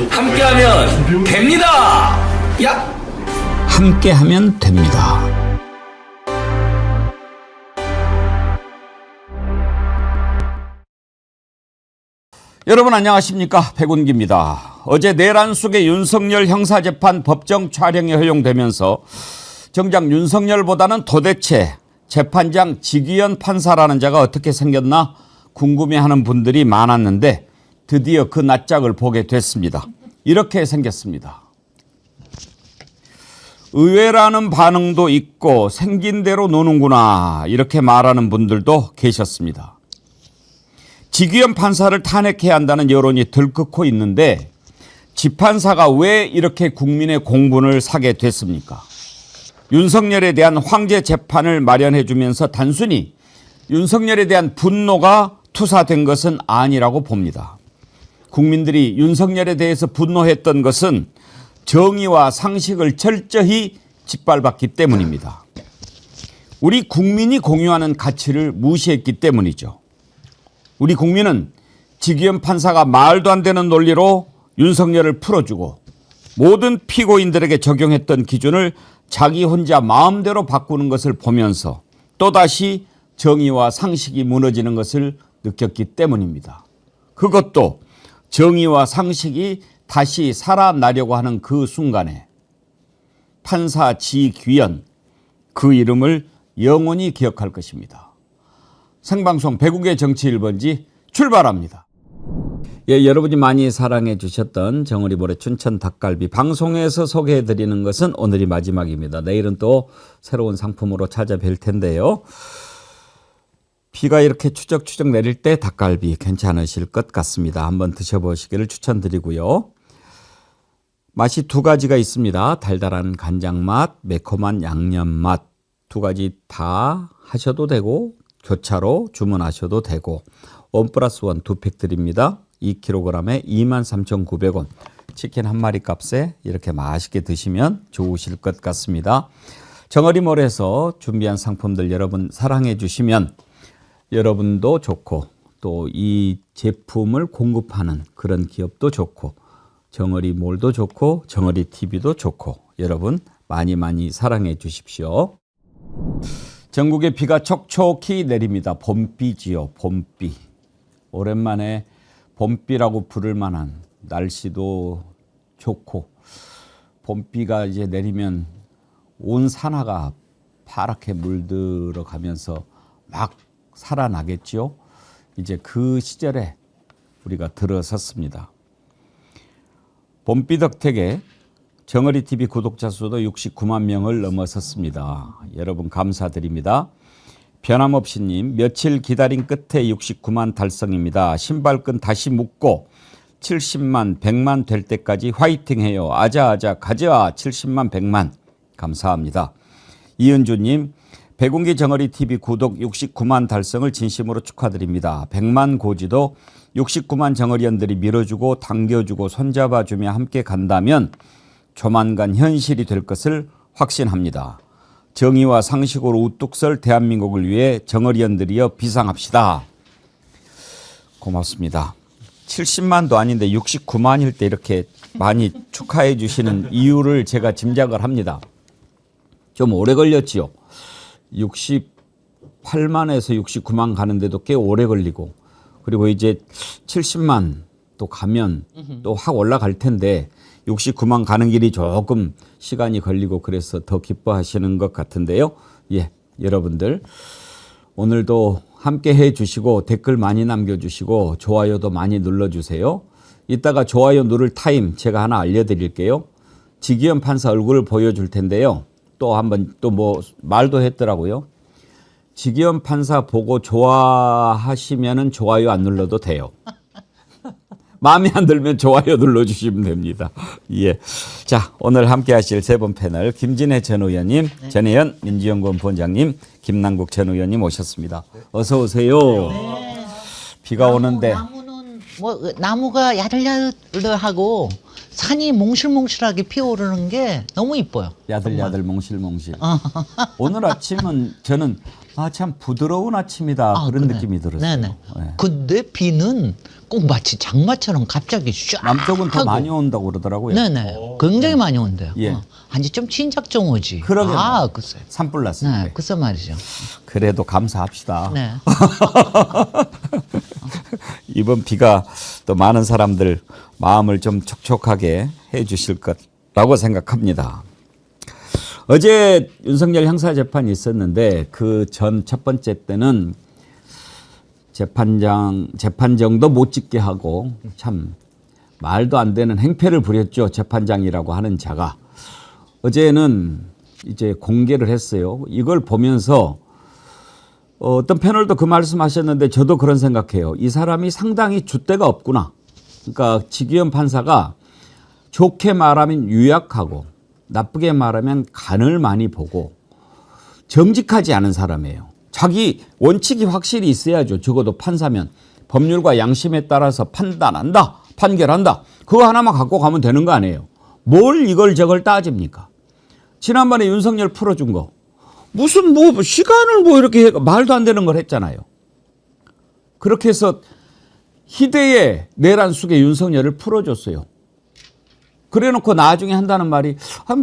함께하면 됩니다. 야! 함께하면 됩니다. 여러분 안녕하십니까? 백운기입니다. 어제 내란 속의 윤석열 형사재판 법정 촬영이 허용되면서 정작 윤석열보다는 도대체 재판장 지기현 판사라는 자가 어떻게 생겼나 궁금해하는 분들이 많았는데 드디어 그 낯짝을 보게 됐습니다. 이렇게 생겼습니다. 의외라는 반응도 있고 생긴 대로 노는구나 이렇게 말하는 분들도 계셨습니다. 지기현 판사를 탄핵해야 한다는 여론이 들끓고 있는데 지판사가 왜 이렇게 국민의 공분을 사게 됐습니까? 윤석열에 대한 황제 재판을 마련해 주면서 단순히 윤석열에 대한 분노가 투사된 것은 아니라고 봅니다. 국민들이 윤석열에 대해서 분노했던 것은 정의와 상식을 철저히 짓밟았기 때문입니다. 우리 국민이 공유하는 가치를 무시했기 때문이죠. 우리 국민은 지기현 판사가 말도 안 되는 논리로 윤석열을 풀어주고 모든 피고인들에게 적용했던 기준을 자기 혼자 마음대로 바꾸는 것을 보면서 또다시 정의와 상식이 무너지는 것을 느꼈기 때문입니다. 그것도 정의와 상식이 다시 살아나려고 하는 그 순간에 판사 지기현 그 이름을 영원히 기억할 것입니다. 생방송 배국의 정치 1번지 출발합니다. 예, 여러분이 많이 사랑해 주셨던 정어리 모래 춘천 닭갈비 방송에서 소개해 드리는 것은 오늘이 마지막입니다. 내일은 또 새로운 상품으로 찾아뵐 텐데요. 비가 이렇게 추적추적 내릴 때 닭갈비 괜찮으실 것 같습니다. 한번 드셔보시기를 추천드리고요. 맛이 두 가지가 있습니다. 달달한 간장 맛, 매콤한 양념 맛. 두 가지 다 하셔도 되고 교차로 주문하셔도 되고 1+1 2팩 드립니다. 2kg에 23,900원. 치킨 한 마리 값에 이렇게 맛있게 드시면 좋으실 것 같습니다. 정어리몰에서 준비한 상품들 여러분 사랑해 주시면 여러분도 좋고 또 이 제품을 공급하는 그런 기업도 좋고 정어리몰도 좋고 정어리TV도 좋고 여러분 많이 사랑해 주십시오. 전국에 비가 촉촉히 내립니다. 봄비지요. 봄비. 오랜만에 봄비라고 부를 만한 날씨도 좋고 봄비가 이제 내리면 온 산하가 파랗게 물들어가면서 막 살아나겠죠. 이제 그 시절에 우리가 들어섰습니다. 봄비 덕택에 정어리TV 구독자 수도 69만 명을 넘어섰습니다. 여러분 감사드립니다. 변함없이님 며칠 기다린 끝에 69만 달성입니다. 신발끈 다시 묶고 70만 100만 될 때까지 화이팅해요. 아자아자 가자 70만 100만 감사합니다. 이은주님 백운기 정어리TV 구독 69만 달성을 진심으로 축하드립니다. 100만 고지도 69만 정어리언들이 밀어주고 당겨주고 손잡아주며 함께 간다면 조만간 현실이 될 것을 확신합니다. 정의와 상식으로 우뚝 설 대한민국을 위해 정어리언들이여 비상합시다. 고맙습니다. 70만도 아닌데 69만일 때 이렇게 많이 축하해 주시는 이유를 제가 짐작을 합니다. 좀 오래 걸렸지요. 68만에서 69만 가는데도 꽤 오래 걸리고 그리고 이제 70만 또 가면 또 확 올라갈 텐데 69만 가는 길이 조금 시간이 걸리고 그래서 더 기뻐하시는 것 같은데요. 예, 여러분들 오늘도 함께 해 주시고 댓글 많이 남겨주시고 좋아요도 많이 눌러주세요. 이따가 좋아요 누를 타임 제가 하나 알려드릴게요. 지기현 판사 얼굴을 보여줄 텐데요. 또 한번 또 뭐 말도 했더라고요. 지기현 판사 보고 좋아하시면은 좋아요 안 눌러도 돼요. 마음에 안 들면 좋아요 눌러주시면 됩니다. 예. 자, 오늘 함께 하실 세 분 패널 김진애 전 의원님, 네. 전혜연 민주연구원 본장님, 김남국 전 의원님 오셨습니다. 어서 오세요. 네. 비가 오는데. 나무는 뭐 나무가 야들야들하고 산이 몽실몽실하게 피어오르는 게 너무 이뻐요. 야들야들 몽실몽실. 오늘 아침은 저는 아, 참 부드러운 아침이다. 그런 그래. 느낌이 들었어요. 네네. 네. 근데 비는 꼭 마치 장마처럼 갑자기 쫙 남쪽은 더 하고. 많이 온다고 그러더라고요. 네네. 굉장히 많이 온대요. 예. 한지 좀 진작 좀 오지. 그러게요. 글쎄. 산불 났을 네, 때. 글쎄 말이죠. 그래도 감사합시다. 네. 이번 비가 또 많은 사람들 마음을 좀 촉촉하게 해 주실 거라고 생각합니다. 어제 윤석열 형사재판이 있었는데 그 전 첫 번째 때는 재판정도 못 찍게 하고 참 말도 안 되는 행패를 부렸죠. 재판장이라고 하는 자가. 어제는 이제 공개를 했어요. 이걸 보면서 어떤 패널도 그 말씀하셨는데 저도 그런 생각해요. 이 사람이 상당히 줏대가 없구나. 그러니까 지기현 판사가 좋게 말하면 유약하고 나쁘게 말하면 간을 많이 보고 정직하지 않은 사람이에요. 자기 원칙이 확실히 있어야죠. 적어도 판사면 법률과 양심에 따라서 판단한다, 판결한다. 그거 하나만 갖고 가면 되는 거 아니에요. 뭘 이걸 저걸 따집니까? 지난번에 윤석열 풀어준 거 무슨 시간을 이렇게 말도 안 되는 걸 했잖아요. 그렇게 해서 희대의 내란 속에 윤석열을 풀어줬어요. 그래놓고 나중에 한다는 말이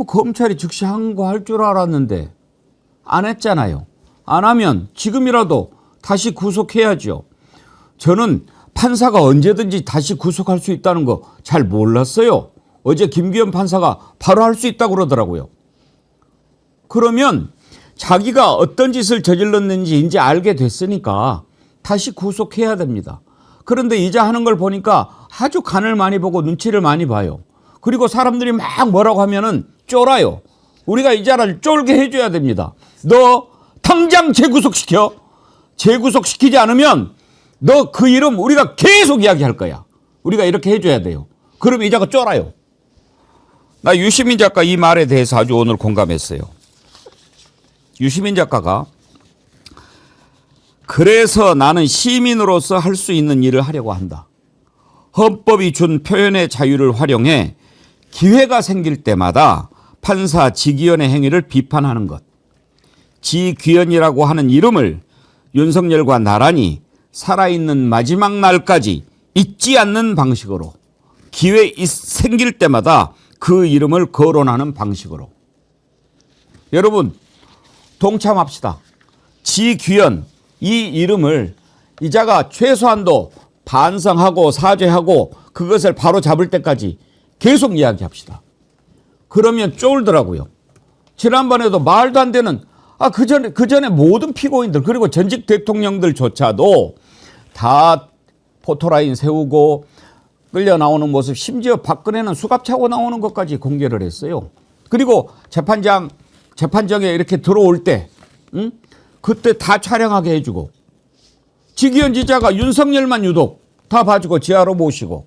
검찰이 즉시 한 거 할 줄 알았는데 안 했잖아요. 안 하면 지금이라도 다시 구속해야죠. 저는 판사가 언제든지 다시 구속할 수 있다는 거 잘 몰랐어요. 어제 김기현 판사가 바로 할 수 있다고 그러더라고요. 그러면 자기가 어떤 짓을 저질렀는지 이제 알게 됐으니까 다시 구속해야 됩니다. 그런데 이제 하는 걸 보니까 아주 간을 많이 보고 눈치를 많이 봐요. 그리고 사람들이 막 뭐라고 하면은 쫄아요. 우리가 이 자를 쫄게 해줘야 됩니다. 너 당장 재구속시켜. 재구속시키지 않으면 너 그 이름 우리가 계속 이야기할 거야. 우리가 이렇게 해줘야 돼요. 그럼 이 자가 쫄아요. 나 유시민 작가 이 말에 대해서 아주 오늘 공감했어요. 유시민 작가가 그래서 나는 시민으로서 할 수 있는 일을 하려고 한다. 헌법이 준 표현의 자유를 활용해 기회가 생길 때마다 판사 지기현의 행위를 비판하는 것. 지기현이라고 하는 이름을 윤석열과 나란히 살아있는 마지막 날까지 잊지 않는 방식으로 기회 생길 때마다 그 이름을 거론하는 방식으로. 여러분 동참합시다. 지귀현 이 이름을 이자가 최소한도 반성하고 사죄하고 그것을 바로 잡을 때까지 계속 이야기합시다. 그러면 쫄더라고요. 지난번에도 말도 안 되는 그 전에 모든 피고인들 그리고 전직 대통령들조차도 다 포토라인 세우고 끌려 나오는 모습 심지어 박근혜는 수갑 차고 나오는 것까지 공개를 했어요. 그리고 재판정에 이렇게 들어올 때 그때 다 촬영하게 해주고 지기현 지자가 윤석열만 유독 다 봐주고 지하로 모시고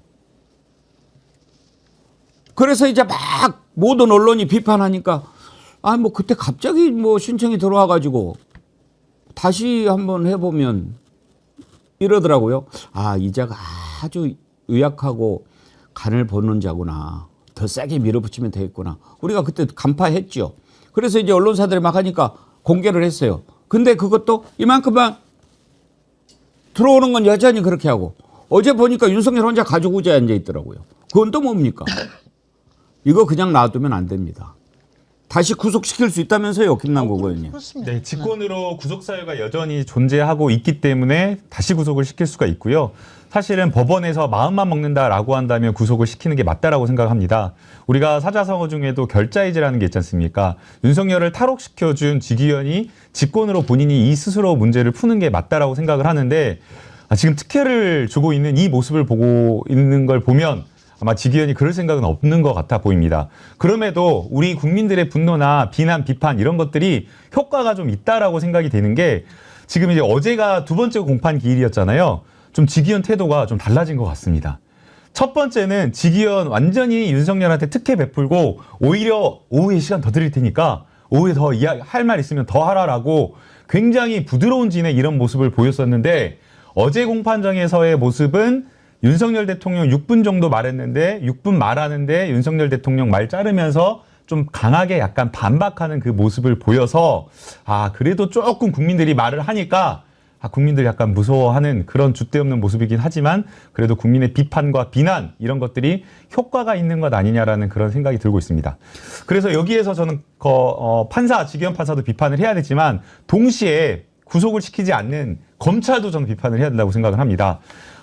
그래서 이제 막 모든 언론이 비판하니까 그때 갑자기 신청이 들어와 가지고 다시 한번 해보면 이러더라고요. 이자가 아주 의약하고 간을 보는 자구나. 더 세게 밀어붙이면 되겠구나. 우리가 그때 간파했죠. 그래서 이제 언론사들이 막 하니까 공개를 했어요. 근데 그것도 이만큼만 들어오는 건 여전히 그렇게 하고 어제 보니까 윤석열 혼자 가지고자 앉아 있더라고요. 그건 또 뭡니까? 이거 그냥 놔두면 안 됩니다. 다시 구속시킬 수 있다면서요, 김남국 의원님. 그렇습니다. 네, 직권으로 구속사유가 여전히 존재하고 있기 때문에 다시 구속을 시킬 수가 있고요. 사실은 법원에서 마음만 먹는다라고 한다면 구속을 시키는 게 맞다라고 생각합니다. 우리가 사자성어 중에도 결자이제라는 게 있지 않습니까? 윤석열을 탈옥시켜준 지기현이 직권으로 본인이 이 스스로 문제를 푸는 게 맞다라고 생각을 하는데 지금 특혜를 주고 있는 이 모습을 보고 있는 걸 보면 아마 지기현이 그럴 생각은 없는 것 같아 보입니다. 그럼에도 우리 국민들의 분노나 비난, 비판 이런 것들이 효과가 좀 있다라고 생각이 되는 게 지금 이제 어제가 두 번째 공판 기일이었잖아요. 좀 지기현 태도가 좀 달라진 것 같습니다. 첫 번째는 지기현 완전히 윤석열한테 특혜 베풀고 오히려 오후에 시간 더 드릴 테니까 오후에 더 할 말 있으면 더 하라라고 굉장히 부드러운 진의 이런 모습을 보였었는데 어제 공판장에서의 모습은 윤석열 대통령 6분 정도 말했는데 6분 말하는데 윤석열 대통령 말 자르면서 좀 강하게 약간 반박하는 그 모습을 보여서 그래도 조금 국민들이 말을 하니까 국민들이 약간 무서워하는 그런 주대 없는 모습이긴 하지만 그래도 국민의 비판과 비난 이런 것들이 효과가 있는 것 아니냐라는 그런 생각이 들고 있습니다. 그래서 여기에서 저는 지기현 판사도 비판을 해야 되지만 동시에 구속을 시키지 않는 검찰도 저는 비판을 해야 된다고 생각을 합니다.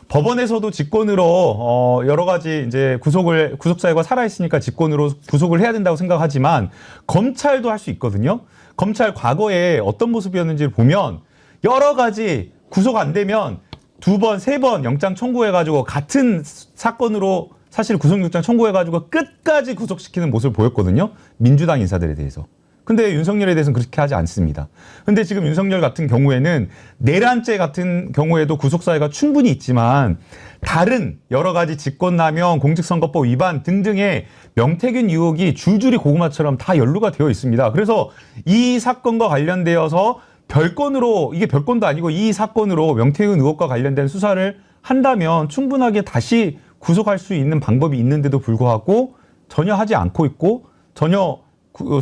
법원에서도 직권으로 여러 가지 이제 구속 사유가 살아 있으니까 직권으로 구속을 해야 된다고 생각하지만 검찰도 할 수 있거든요. 검찰 과거에 어떤 모습이었는지를 보면 여러 가지 구속 안 되면 2번, 3번 영장 청구해가지고 같은 사건으로 사실 구속영장 청구해가지고 끝까지 구속시키는 모습을 보였거든요. 민주당 인사들에 대해서. 근데 윤석열에 대해서는 그렇게 하지 않습니다. 근데 지금 윤석열 같은 경우에는 내란죄 같은 경우에도 구속사유가 충분히 있지만 다른 여러 가지 직권남용, 공직선거법 위반 등등의 명태균 의혹이 줄줄이 고구마처럼 다 연루가 되어 있습니다. 그래서 이 사건과 관련되어서 별건으로 이게 별건도 아니고 이 사건으로 명태균 의혹과 관련된 수사를 한다면 충분하게 다시 구속할 수 있는 방법이 있는데도 불구하고 전혀 하지 않고 있고 전혀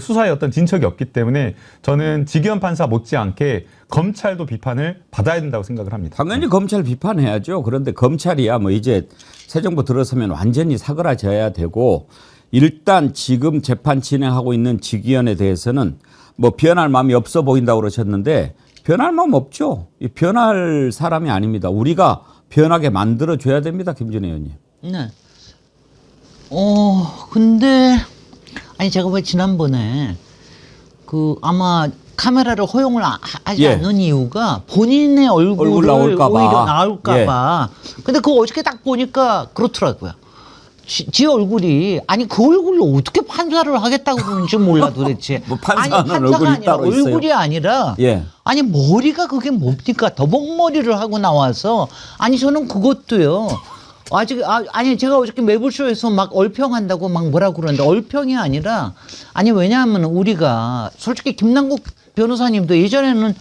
수사에 어떤 진척이 없기 때문에 저는 지기현 판사 못지않게 검찰도 비판을 받아야 된다고 생각을 합니다. 당연히 검찰 비판해야죠. 그런데 검찰이야 뭐 이제 새 정부 들어서면 완전히 사그라져야 되고 일단 지금 재판 진행하고 있는 지기현에 대해서는 뭐 변할 마음이 없어 보인다고 그러셨는데 변할 마음 없죠. 변할 사람이 아닙니다. 우리가 변하게 만들어줘야 됩니다. 김진애 의원님. 네. 근데 아니 제가 왜 지난번에 아마 카메라를 허용을 하지 않는 이유가 본인의 얼굴을 나올까 봐. 오히려 나올까 봐. 근데 그거 어저께 딱 보니까 그렇더라고요. 지 얼굴이 그 얼굴로 어떻게 판사를 하겠다고 그러는지 몰라 도대체. 뭐 판사는 판사가 얼굴이 아니라 따로 있어요? 얼굴이 아니라 아니 머리가 그게 뭡니까? 더벅머리를 하고 나와서 저는 그것도요. 아니 제가 어저께 매불쇼에서 막 얼평한다고 막 뭐라고 그러는데 얼평이 아니라 왜냐하면 우리가 솔직히 김남국 변호사님도 예전에는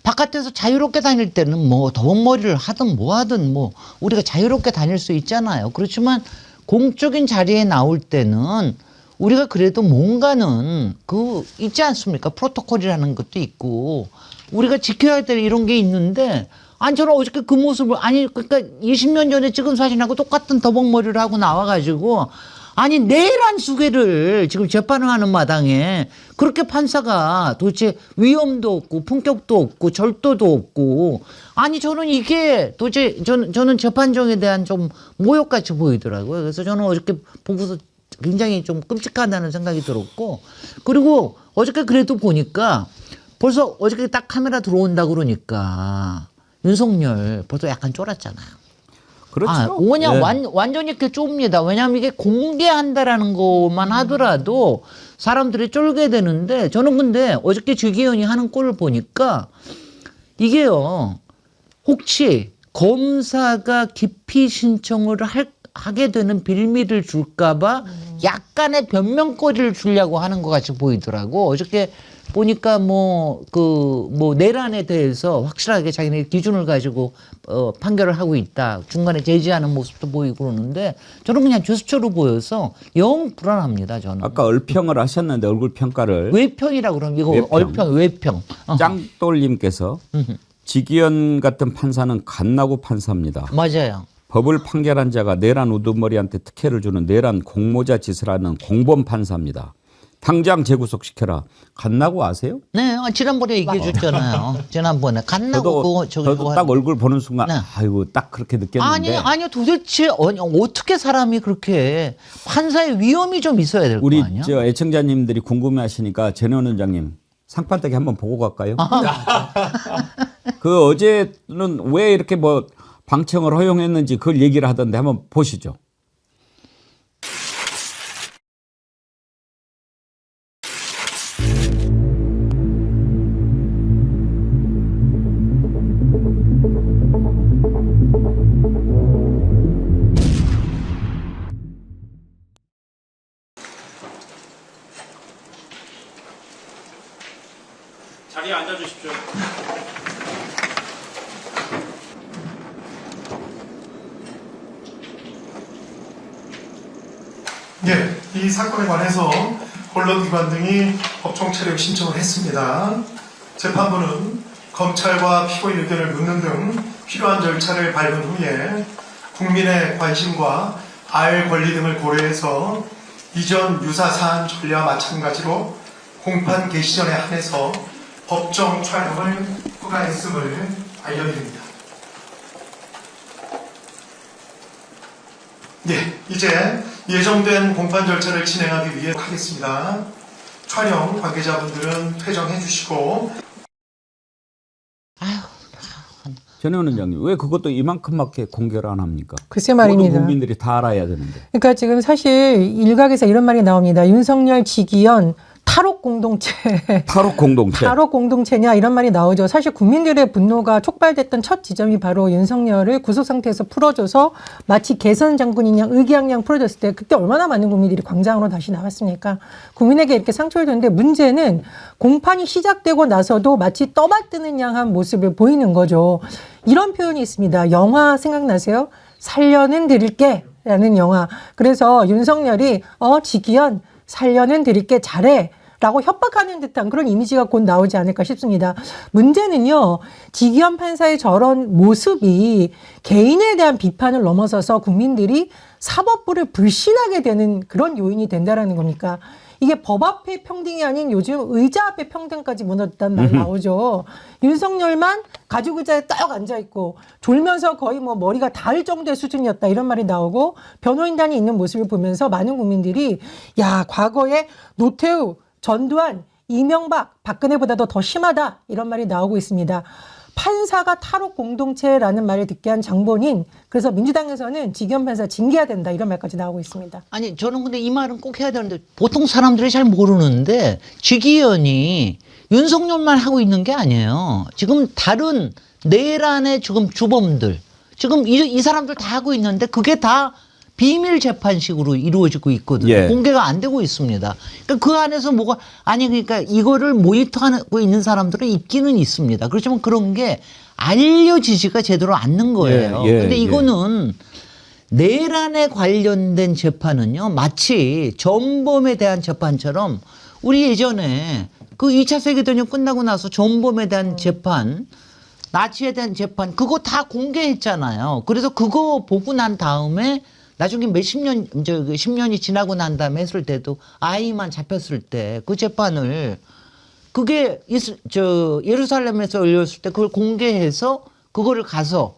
바깥에서 자유롭게 다닐 때는 뭐 더벅머리를 하든 뭐 하든 뭐 우리가 자유롭게 다닐 수 있잖아요. 그렇지만 공적인 자리에 나올 때는 우리가 그래도 뭔가는 있지 않습니까? 프로토콜이라는 것도 있고 우리가 지켜야 될 이런 게 있는데 저는 어저께 그 모습을 그러니까 20년 전에 찍은 사진하고 똑같은 더벅머리를 하고 나와가지고 내란 수괴를 지금 재판을 하는 마당에 그렇게 판사가 도대체 위엄도 없고 품격도 없고 절도도 없고 저는 이게 도대체 저는 재판정에 대한 좀 모욕같이 보이더라고요. 그래서 저는 어저께 보고서 굉장히 좀 끔찍하다는 생각이 들었고 그리고 어저께 그래도 보니까 벌써 어저께 딱 카메라 들어온다 그러니까 윤석열 벌써 약간 쫄았잖아요. 그렇죠. 완전히 이렇게 좁니다. 왜냐하면 이게 공개한다라는 것만 하더라도 사람들이 쫄게 되는데 저는 근데 어저께 지기현이 하는 꼴을 보니까 이게요. 혹시 검사가 기피 신청을 하게 되는 빌미를 줄까봐 약간의 변명거리를 주려고 하는 것 같이 보이더라고. 어저께 보니까 내란에 대해서 확실하게 자기네 기준을 가지고 판결을 하고 있다. 중간에 제지하는 모습도 보이고 그러는데 저는 그냥 제스처로 보여서 영 불안합니다. 저는. 아까 얼평을 하셨는데 얼굴 평가를. 외평이라고 그러면 이거 외평. 짱돌님께서 지기현 같은 판사는 갓나고 판사입니다. 맞아요. 법을 판결한 자가 내란 우두머리한테 특혜를 주는 내란 공모자 짓을 하는 공범 판사입니다. 당장 재구속시켜라. 갓나고 아세요? 네, 지난번에 얘기해 줬잖아요. 지난번에 갓나고 저도 딱 얼굴 보는 순간 아이고 딱 그렇게 느꼈는데. 아니요. 도대체 어떻게 사람이 그렇게 판사의 위험이 좀 있어야 될 거 아니야? 우리 애청자님들이 궁금해하시니까 전현 원장님 상판대기 한번 보고 갈까요? 어제는 왜 이렇게 방청을 허용했는지 그걸 얘기를 하던데 한번 보시죠. 자리에 앉아주십시오. 이 사건에 관해서 언론기관 등이 법정 촬영 신청을 했습니다. 재판부는 검찰과 피고인 의견을 묻는 등 필요한 절차를 밟은 후에 국민의 관심과 알 권리 등을 고려해서 이전 유사 사안 전례와 마찬가지로 공판 개시 전에 한해서 법정 촬영을 허가했음을 알려드립니다. 이제 예정된 공판 절차를 진행하기 위해 하겠습니다. 촬영 관계자분들은 퇴정해 주시고. 전혜원 원장님, 왜 그것도 이만큼밖에 공개를 안 합니까? 글쎄 말입니다. 모든 국민들이 다 알아야 되는데. 그러니까 지금 사실 일각에서 이런 말이 나옵니다. 윤석열, 지기현 탈옥 공동체. 탈옥 공동체. 탈옥 공동체냐 이런 말이 나오죠. 사실 국민들의 분노가 촉발됐던 첫 지점이 바로 윤석열을 구속 상태에서 풀어줘서 마치 개선 장군인 양 의기양양 풀어줬을 때 그때 얼마나 많은 국민들이 광장으로 다시 나왔습니까? 국민에게 이렇게 상처를 줬는데 문제는 공판이 시작되고 나서도 마치 떠받드는 양한 모습을 보이는 거죠. 이런 표현이 있습니다. 영화 생각나세요? 살려는 드릴게 라는 영화. 그래서 윤석열이 지기현 살려는 드릴게 잘해 라고 협박하는 듯한 그런 이미지가 곧 나오지 않을까 싶습니다. 문제는요, 지기현 판사의 저런 모습이 개인에 대한 비판을 넘어서서 국민들이 사법부를 불신하게 되는 그런 요인이 된다라는 겁니까? 이게 법 앞에 평등이 아닌 요즘 의자 앞에 평등까지 무너졌다는 말 나오죠. 윤석열만 가죽 의자에 딱 앉아있고 졸면서 거의 뭐 머리가 닿을 정도의 수준이었다 이런 말이 나오고 변호인단이 있는 모습을 보면서 많은 국민들이 야 과거에 노태우, 전두환, 이명박, 박근혜보다도 더 심하다 이런 말이 나오고 있습니다. 판사가 탈옥 공동체라는 말을 듣게 한 장본인, 그래서 민주당에서는 지기현 판사 징계해야 된다 이런 말까지 나오고 있습니다. 아니 저는 근데 이 말은 꼭 해야 되는데 보통 사람들이 잘 모르는데 지기현이 윤석열만 하고 있는 게 아니에요. 지금 다른 내란의 지금 주범들 지금 이 사람들 다 하고 있는데 그게 다 비밀 재판식으로 이루어지고 있거든요. 예. 공개가 안 되고 있습니다. 그러니까 그 안에서 뭐가 그러니까 이거를 모니터하고 있는 사람들은 있기는 있습니다. 그렇지만 그런 게 알려지지가 제대로 않는 거예요. 근데 이거는 내란에 관련된 재판은요, 마치 전범에 대한 재판처럼 우리 예전에 그 2차 세계대전 끝나고 나서 전범에 대한 재판, 나치에 대한 재판, 그거 다 공개했잖아요. 그래서 그거 보고 난 다음에 나중에 몇십 년, 10년이 지나고 난 다음에 했을 때도 아이만 잡혔을 때 그 재판을 그게 예루살렘에서 열렸을 때 그걸 공개해서 그거를 가서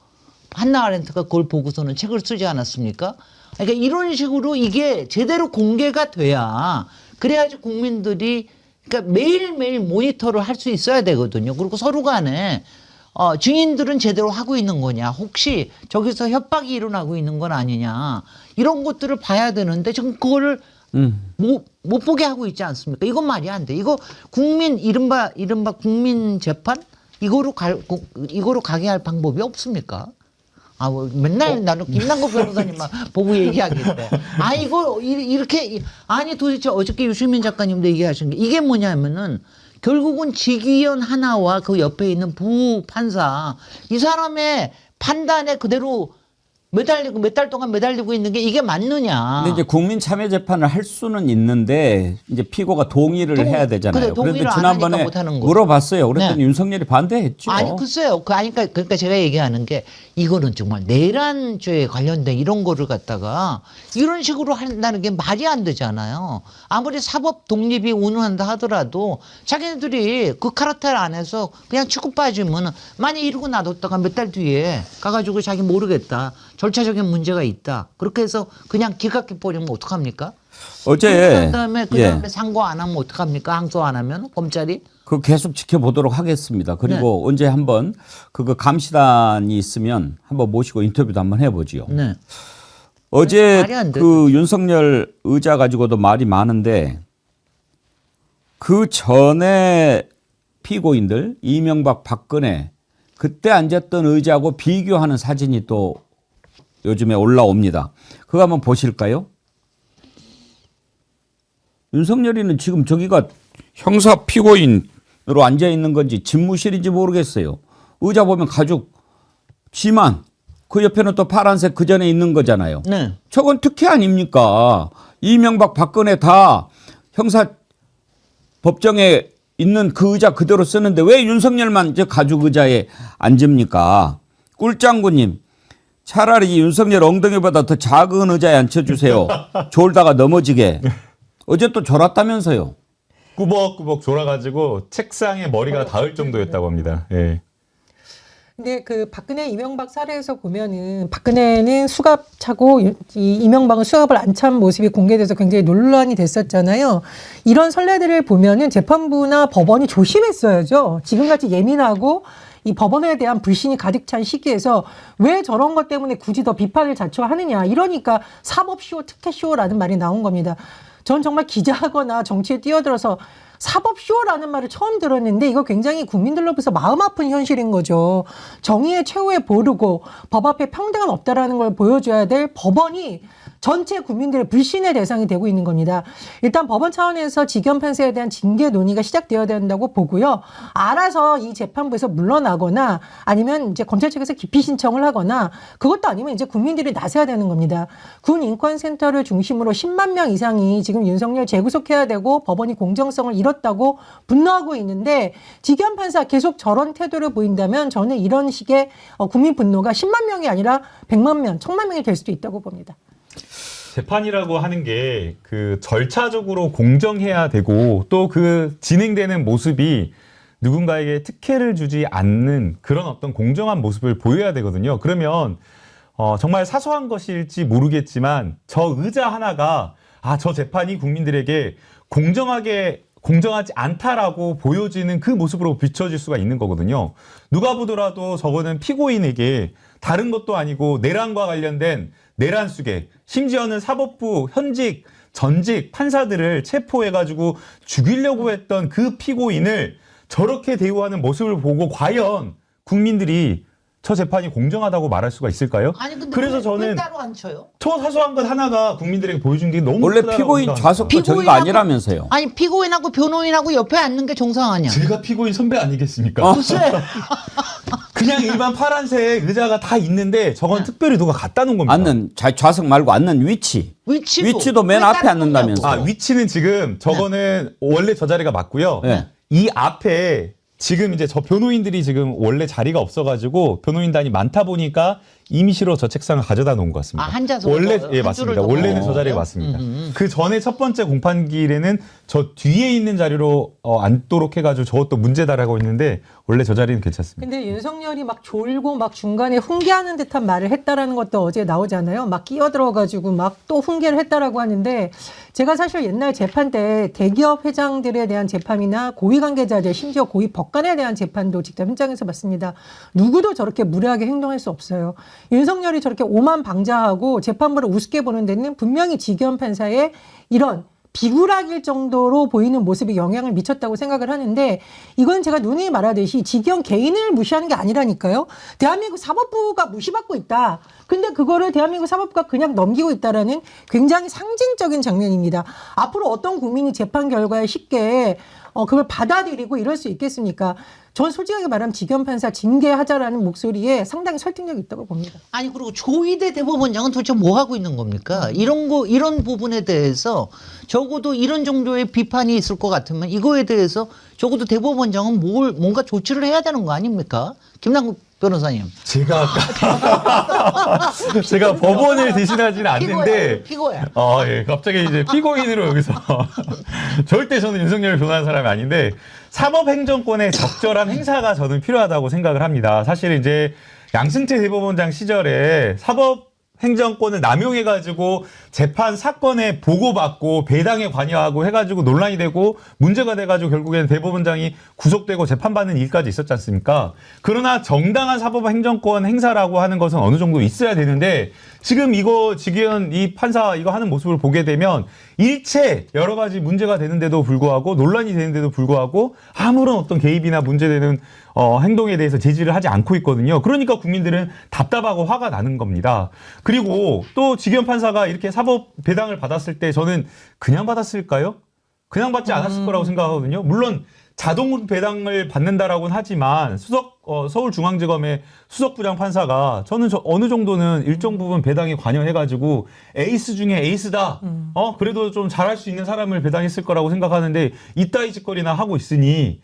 한나 아렌트가 그걸 보고서는 책을 쓰지 않았습니까? 그러니까 이런 식으로 이게 제대로 공개가 돼야 그래야지 국민들이 그러니까 매일매일 모니터를 할 수 있어야 되거든요. 그리고 서로 간에 증인들은 제대로 하고 있는 거냐, 혹시 저기서 협박이 일어나고 있는 건 아니냐, 이런 것들을 봐야 되는데 지금 그거를 못 보게 하고 있지 않습니까? 이건 말이 안 돼. 이거 이른바 국민 재판 이거로 가게 할 방법이 없습니까? 맨날 나는 김남국 변호사님만 보고 얘기하겠대. 이거 이렇게 도대체 어저께 유시민 작가님도 얘기하신 게 이게 뭐냐면은 결국은 지기현 하나와 그 옆에 있는 부판사 이 사람의 판단에 그대로 몇 달 동안 매달리고 있는 게 이게 맞느냐. 근데 이제 국민 참여 재판을 할 수는 있는데 이제 피고가 동의를 해야 되잖아요. 그런데 지난번에 물어봤어요. 그랬더니 윤석열이 반대했죠. 글쎄요. 그러니까 제가 얘기하는 게 이거는 정말 내란죄에 관련된 이런 거를 갖다가 이런 식으로 한다는 게 말이 안 되잖아요. 아무리 사법 독립이 운운한다 하더라도 자기네들이 그 카르텔 안에서 그냥 치고 빠지면 만약 이러고 놔뒀다가 몇 달 뒤에 가가지고 자기 모르겠다. 절차적인 문제가 있다. 그렇게 해서 그냥 기각해 버리면 어떡합니까? 어제 그다음에 상고 안 하면 어떡합니까? 항소 안 하면 검찰이? 그 계속 지켜보도록 하겠습니다. 그리고 언제 한번 그거 감시단이 있으면 한번 모시고 인터뷰도 한번 해보지요. 네. 어제 그 윤석열 의자 가지고도 말이 많은데 그 전에 피고인들 이명박, 박근혜 그때 앉았던 의자하고 비교하는 사진이 또 요즘에 올라옵니다. 그거 한번 보실까요? 윤석열이는 지금 저기가 형사 피고인으로 앉아 있는 건지 집무실인지 모르겠어요. 의자 보면 가죽 지만 그 옆에는 또 파란색 그 전에 있는 거잖아요. 네. 저건 특혜 아닙니까? 이명박, 박근혜 다 형사 법정에 있는 그 의자 그대로 쓰는데 왜 윤석열만 이제 가죽 의자에 앉습니까? 꿀장구님, 차라리 윤석열 엉덩이보다 더 작은 의자에 앉혀주세요. 졸다가 넘어지게. 어제 또 졸았다면서요. 꾸벅꾸벅 졸아가지고 책상에 머리가 닿을 정도였다고 합니다. 예. 근데 그 박근혜 이명박 사례에서 보면은 박근혜는 수갑 차고 이 이명박은 수갑을 안 찬 모습이 공개돼서 굉장히 논란이 됐었잖아요. 이런 선례들을 보면은 재판부나 법원이 조심했어야죠. 지금같이 예민하고 이 법원에 대한 불신이 가득 찬 시기에서 왜 저런 것 때문에 굳이 더 비판을 자초하느냐. 이러니까 사법쇼, 특혜쇼라는 말이 나온 겁니다. 전 정말 기자하거나 정치에 뛰어들어서 사법쇼라는 말을 처음 들었는데 이거 굉장히 국민들로부터 마음 아픈 현실인 거죠. 정의의 최후에 보르고 법 앞에 평등은 없다라는 걸 보여줘야 될 법원이 전체 국민들의 불신의 대상이 되고 있는 겁니다. 일단 법원 차원에서 지경 판사에 대한 징계 논의가 시작되어야 된다고 보고요. 알아서 이 재판부에서 물러나거나 아니면 이제 검찰 측에서 기피 신청을 하거나 그것도 아니면 이제 국민들이 나서야 되는 겁니다. 군 인권센터를 중심으로 10만 명 이상이 지금 윤석열 재구속해야 되고 법원이 공정성을 잃었다고 분노하고 있는데 지경 판사 계속 저런 태도를 보인다면 저는 이런 식의 국민 분노가 10만 명이 아니라 100만 명, 1000만 명이 될 수도 있다고 봅니다. 재판이라고 하는 게 그 절차적으로 공정해야 되고 또 그 진행되는 모습이 누군가에게 특혜를 주지 않는 그런 어떤 공정한 모습을 보여야 되거든요. 그러면 정말 사소한 것일지 모르겠지만 저 의자 하나가 저 재판이 국민들에게 공정하지 않다라고 보여지는 그 모습으로 비춰질 수가 있는 거거든요. 누가 보더라도 저거는 피고인에게 다른 것도 아니고 내란과 관련된 내란 수계, 심지어는 사법부 현직, 전직 판사들을 체포해가지고 죽이려고 했던 그 피고인을 저렇게 대우하는 모습을 보고 과연 국민들이 저 재판이 공정하다고 말할 수가 있을까요? 아니 근데 그래서 왜 저는 따로 안 쳐요? 저 사소한 것 하나가 국민들에게 보여준 게 너무 원래 크다고 피고인 생각합니다. 좌석도 저기가 아니라면서요. 아니 피고인하고 변호인하고 옆에 앉는 게 정상 아니야? 제가 피고인 선배 아니겠습니까? 글쎄. 그냥 일반 파란색 의자가 다 있는데 저건 특별히 누가 갖다 놓은 겁니다. 앉는 좌석 말고 앉는 위치도 맨 왜 앞에 따로 앉는다면서. 위치는 지금 저거는 원래 저 자리가 맞고요. 네. 이 앞에 지금 이제 저 변호인들이 지금 원래 자리가 없어가지고 변호인단이 많다 보니까 임시로 저 책상을 가져다 놓은 것 같습니다. 한 좌석 원래 한 예 줄을 맞습니다. 더 원래는 넣어요? 저 자리가 맞습니다. 그 전에 첫 번째 공판기일에는 저 뒤에 있는 자리로 앉도록 해가지고 저것도 문제다라고 했는데 원래 저 자리는 괜찮습니다. 근데 윤석열이 막 졸고 막 중간에 훈계하는 듯한 말을 했다라는 것도 어제 나오잖아요. 막 끼어들어가지고 막 또 훈계를 했다라고 하는데 제가 사실 옛날 재판 때 대기업 회장들에 대한 재판이나 고위 관계자들 심지어 고위 법관에 대한 재판도 직접 현장에서 봤습니다. 누구도 저렇게 무례하게 행동할 수 없어요. 윤석열이 저렇게 오만방자하고 재판부를 우습게 보는 데는 분명히 지경 판사의 이런 비굴하길 정도로 보이는 모습이 영향을 미쳤다고 생각을 하는데 이건 제가 누누이 말하듯이 지경 개인을 무시하는 게 아니라니까요. 대한민국 사법부가 무시받고 있다. 근데 그거를 대한민국 사법부가 그냥 넘기고 있다라는 굉장히 상징적인 장면입니다. 앞으로 어떤 국민이 재판 결과에 쉽게 그걸 받아들이고 이럴 수 있겠습니까? 전 솔직하게 말하면 지경 판사 징계하자라는 목소리에 상당히 설득력이 있다고 봅니다. 아니 그리고 조희대 대법원장은 도대체 뭐 하고 있는 겁니까? 이런 부분에 대해서 적어도 이런 정도의 비판이 있을 것 같으면 이거에 대해서 적어도 대법원장은 뭔가 조치를 해야 되는 거 아닙니까? 김남국 변호사님. 제가 법원을 대신하지는 않는데 피고야. 예. 갑자기 이제 피고인으로 여기서 절대 저는 윤석열을 변호하는 사람이 아닌데 사법행정권의 적절한 행사가 저는 필요하다고 생각을 합니다. 사실 이제 양승태 대법원장 시절에 사법행정권을 남용해가지고 재판 사건에 보고받고 배당에 관여하고 해가지고 논란이 되고 문제가 돼가지고 결국에는 대법원장이 구속되고 재판받는 일까지 있었지 않습니까? 그러나 정당한 사법행정권 행사라고 하는 것은 어느 정도 있어야 되는데 지금 지금 이 판사 이거 하는 모습을 보게 되면 일체 여러 가지 문제가 되는데도 불구하고 논란이 되는데도 불구하고 아무런 어떤 개입이나 문제되는 행동에 대해서 제지를 하지 않고 있거든요. 그러니까 국민들은 답답하고 화가 나는 겁니다. 그리고 또 지경 판사가 이렇게 사법 배당을 받았을 때 저는 그냥 받았을까요? 그냥 받지 않았을 거라고 생각하거든요. 물론 자동 배당을 받는다라고는 하지만 서울중앙지검의 수석부장 판사가 저는 어느 정도는 일정 부분 배당에 관여해가지고 에이스 중에 에이스다. 그래도 좀 잘할 수 있는 사람을 배당했을 거라고 생각하는데 이따위 짓거리나 하고 있으니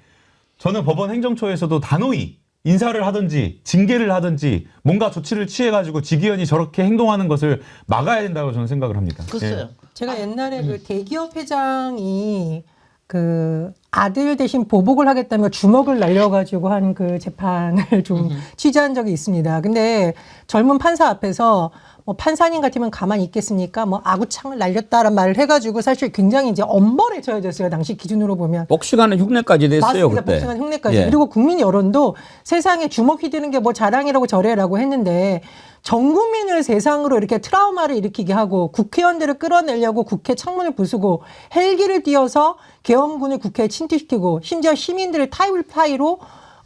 저는 법원 행정처에서도 단호히 인사를 하든지 징계를 하든지 뭔가 조치를 취해가지고 지기현이 저렇게 행동하는 것을 막아야 된다고 저는 생각을 합니다. 글쎄요. 제가 옛날에 그 대기업 회장이 그 아들 대신 보복을 하겠다며 주먹을 날려가지고 한 그 재판을 좀 취재한 적이 있습니다. 근데 젊은 판사 앞에서 뭐 판사님 같으면 가만히 있겠습니까? 뭐 아구창을 날렸다라는 말을 해가지고 사실 굉장히 이제 엄벌에 처해졌어요. 당시 기준으로 보면. 복싱하는 흉내까지 냈어요. 맞습니다. 그때. 복싱한 흉내까지. 예. 그리고 국민 여론도 세상에 주먹 휘두르는 게 뭐 자랑이라고 저래라고 했는데 전 국민을 세상으로 이렇게 트라우마를 일으키게 하고 국회의원들을 끌어내려고 국회 창문을 부수고 헬기를 띄워서 계엄군을 국회에 침투시키고 심지어 시민들을 타일파이로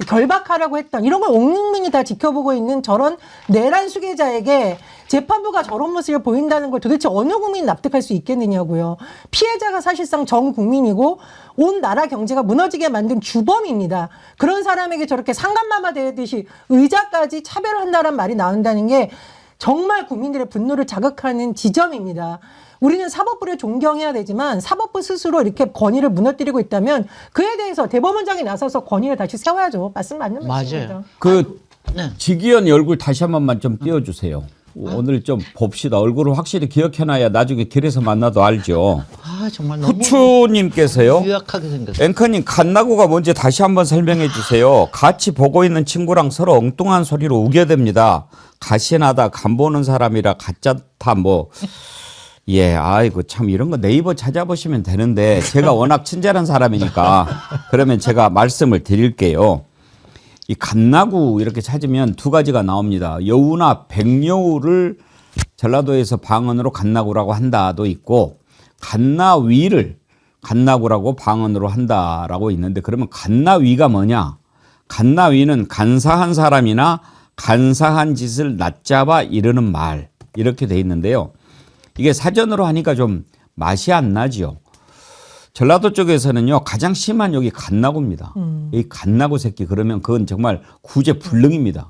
결박하라고 했던 이런 걸 온 국민이 다 지켜보고 있는 저런 내란 수괴자에게 재판부가 저런 모습을 보인다는 걸 도대체 어느 국민이 납득할 수 있겠느냐고요. 피해자가 사실상 전 국민이고 온 나라 경제가 무너지게 만든 주범입니다. 그런 사람에게 저렇게 상간마마 대듯이 의자까지 차별을 한다는 말이 나온다는 게 정말 국민들의 분노를 자극하는 지점입니다. 우리는 사법부를 존경해야 되지만 사법부 스스로 이렇게 권위를 무너뜨리고 있다면 그에 대해서 대법원장이 나서서 권위를 다시 세워야죠. 맞는 말씀입니다. 맞아요. 그 네. 지기현 얼굴 다시 한 번만 좀 띄워주세요. 오늘 좀 봅시다. 얼굴을 확실히 기억해놔야 나중에 길에서 만나도 알죠. 아 정말 너무 후추님께서요. 유약하게 생겼어요. 앵커님 갓나구가 뭔지 다시 한번 설명해 주세요. 같이 보고 있는 친구랑 서로 엉뚱한 소리로 우겨댑니다. 가시나다 간 보는 사람이라 가짜다 뭐. 예, 아이고 참 이런 거 네이버 찾아보시면 되는데 제가 워낙 친절한 사람이니까 그러면 제가 말씀을 드릴게요. 이 갓나구 이렇게 찾으면 두 가지가 나옵니다. 여우나 백여우를 전라도에서 방언으로 갓나구라고 한다도 있고 갓나위를 갓나구라고 방언으로 한다라고 있는데 그러면 갓나위가 뭐냐? 갓나위는 간사한 사람이나 간사한 짓을 낮잡아 이르는 말 이렇게 돼 있는데요. 이게 사전으로 하니까 좀 맛이 안 나죠. 전라도 쪽에서는요 가장 심한 여기 갓나구입니다. 이 갓나구 새끼 그러면 그건 정말 구제불능입니다.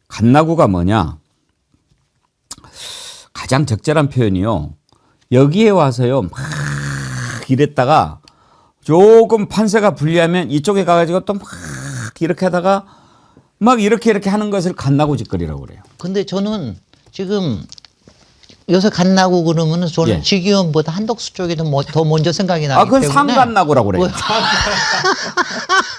갓나구가 뭐냐? 가장 적절한 표현이요. 여기에 와서요 막 이랬다가 조금 판세가 불리하면 이쪽에 가가지고 또 막 이렇게 하다가 막 이렇게 하는 것을 갓나구 짓거리라고 그래요. 근데 저는 지금 요새 갓나고 그러면은 저는 예. 지기현보다 한덕수 쪽이 더 먼저 생각이 나기 그건 때문에 상갓나구라고 그래요.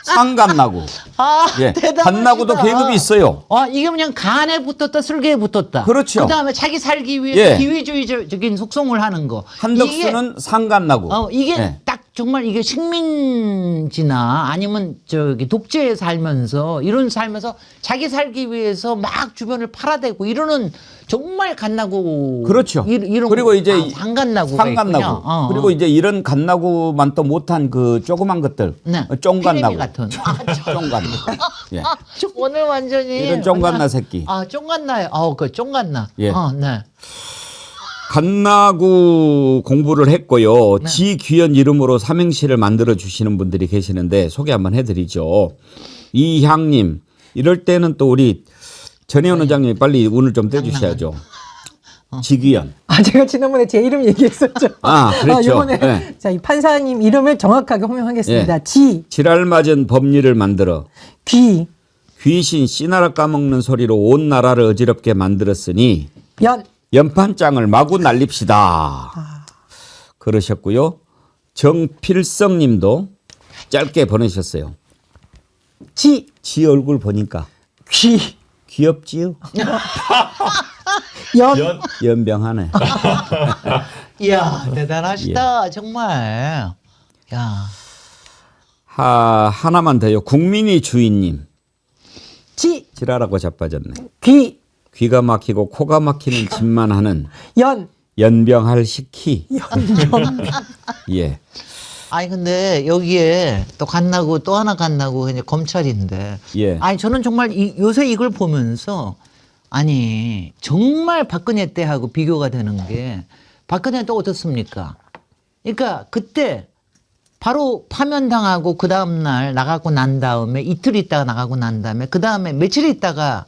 상갓나구. 아, 예. 대단하시다. 갓나구도 계급이 있어요. 이게 그냥 간에 붙었다 쓸개에 붙었다. 그렇죠. 그다음에 자기 살기 위해서 예. 기회주의적인 속성을 하는 거. 한덕수는 상갓나구. 이게 예. 딱 정말 이게 식민지나 아니면 저기 독재에 살면서 이런 살면서 자기 살기 위해서 막 주변을 팔아대고 이러는 정말 갓나구. 그렇죠. 이런 그리고 이제 상갓나구가 상갓나구. 있군요. 그리고 이제 이런 갓나구만 또 못한 그 조그만 것들. 네. 쫑갓나구. 피레미 같은. 쫑갓나. 예. 오늘 완전히 이런 쫑갓나 새끼. 쫑갓나요. 그 쫑갓나. 예. 네. 갓나구 공부를 했고요. 네. 지귀현 이름으로 삼행시를 만들어 주시는 분들이 계시는데 소개 한번 해드리죠. 이향님, 이럴 때는 또 우리 전혜원 원장님이 빨리 운을 좀 떼주셔야죠. 지귀현. 제가 지난번에 제 이름 얘기했었죠. 그랬죠. 이번에 네. 자, 이 판사님 이름을 정확하게 호명하겠습니다. 예. 지랄 맞은 법리를 만들어 귀, 귀신 씨나라 까먹는 소리로 온 나라를 어지럽게 만들었으니 연판장을 마구 날립시다. 그러셨고요. 정필성 님도 짧게 보내셨어요. 지 얼굴 보니까 귀엽지요? 연병하네. 이야, 대단하시다. 정말. 야. 하나만 더요. 국민이 주인님. 지랄하고 자빠졌네. 귀가 막히고 코가 막히는 짓만 하는 연병할 시키. 예. 아니 근데 여기에 또 갓나고 또 하나 갓나고 이제 검찰인데. 예. 아니 저는 정말 요새 이걸 보면서 아니 정말 박근혜 때하고 비교가 되는 게 박근혜 또 어떻습니까? 그러니까 그때 바로 파면당하고 그 다음날 나가고 난 다음에 이틀 있다가 나가고 난 다음에 그 다음에 며칠 있다가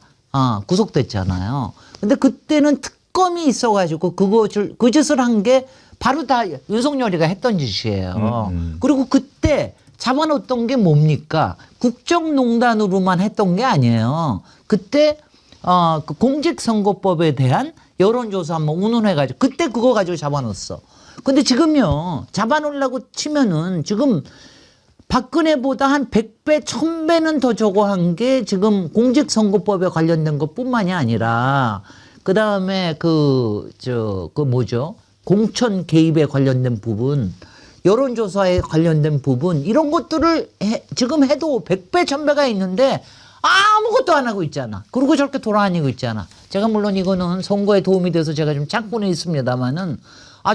구속됐잖아요. 근데 그때는 특검이 있어가지고 그 짓을 한 게 바로 다 윤석열이가 했던 짓이에요. 그리고 그때 잡아놓았던 게 뭡니까? 국정농단으로만 했던 게 아니에요. 그때 그 공직선거법에 대한 여론조사 뭐 운운해가지고 그때 그거 가지고 잡아놓았어. 근데 지금요 잡아놓으려고 치면은 지금 박근혜보다 한 100배, 1000배는 더 저거 한 게 지금 공직선거법에 관련된 것뿐만이 아니라 그 다음에 그 뭐죠? 공천 개입에 관련된 부분, 여론조사에 관련된 부분, 이런 것들을 지금 해도 100배, 1000배가 있는데 아무것도 안 하고 있잖아. 그리고 저렇게 돌아다니고 있잖아. 제가 물론 이거는 선거에 도움이 돼서 제가 좀 참고는 있습니다만은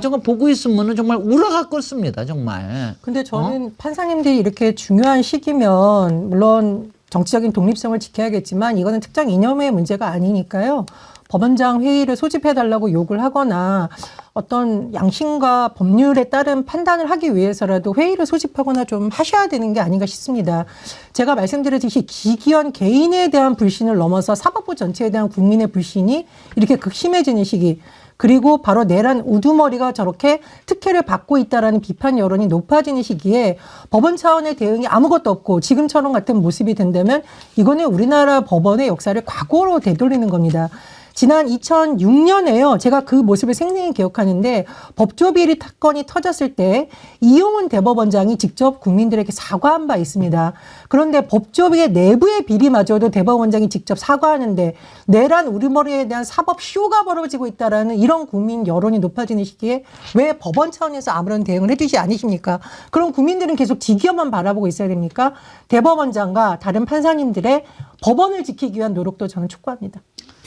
정말 보고 있으면은 정말 우라가 끓습니다, 정말. 근데 저는 판사님들이 이렇게 중요한 시기면 물론 정치적인 독립성을 지켜야겠지만 이거는 특정 이념의 문제가 아니니까요. 법원장 회의를 소집해달라고 요구를 하거나 어떤 양심과 법률에 따른 판단을 하기 위해서라도 회의를 소집하거나 좀 하셔야 되는 게 아닌가 싶습니다. 제가 말씀드렸듯이 기기현 개인에 대한 불신을 넘어서 사법부 전체에 대한 국민의 불신이 이렇게 극심해지는 시기, 그리고 바로 내란 우두머리가 저렇게 특혜를 받고 있다라는 비판 여론이 높아지는 시기에 법원 차원의 대응이 아무것도 없고 지금처럼 같은 모습이 된다면 이거는 우리나라 법원의 역사를 과거로 되돌리는 겁니다. 지난 2006년에요. 제가 그 모습을 생생히 기억하는데 법조비리 사건이 터졌을 때 이용훈 대법원장이 직접 국민들에게 사과한 바 있습니다. 그런데 법조비의 내부의 비리마저도 대법원장이 직접 사과하는데 내란 우리머리에 대한 사법 쇼가 벌어지고 있다라는 이런 국민 여론이 높아지는 시기에 왜 법원 차원에서 아무런 대응을 해주지 않으십니까? 그럼 국민들은 계속 지기현만 바라보고 있어야 됩니까? 대법원장과 다른 판사님들의 법원을 지키기 위한 노력도 저는 촉구합니다.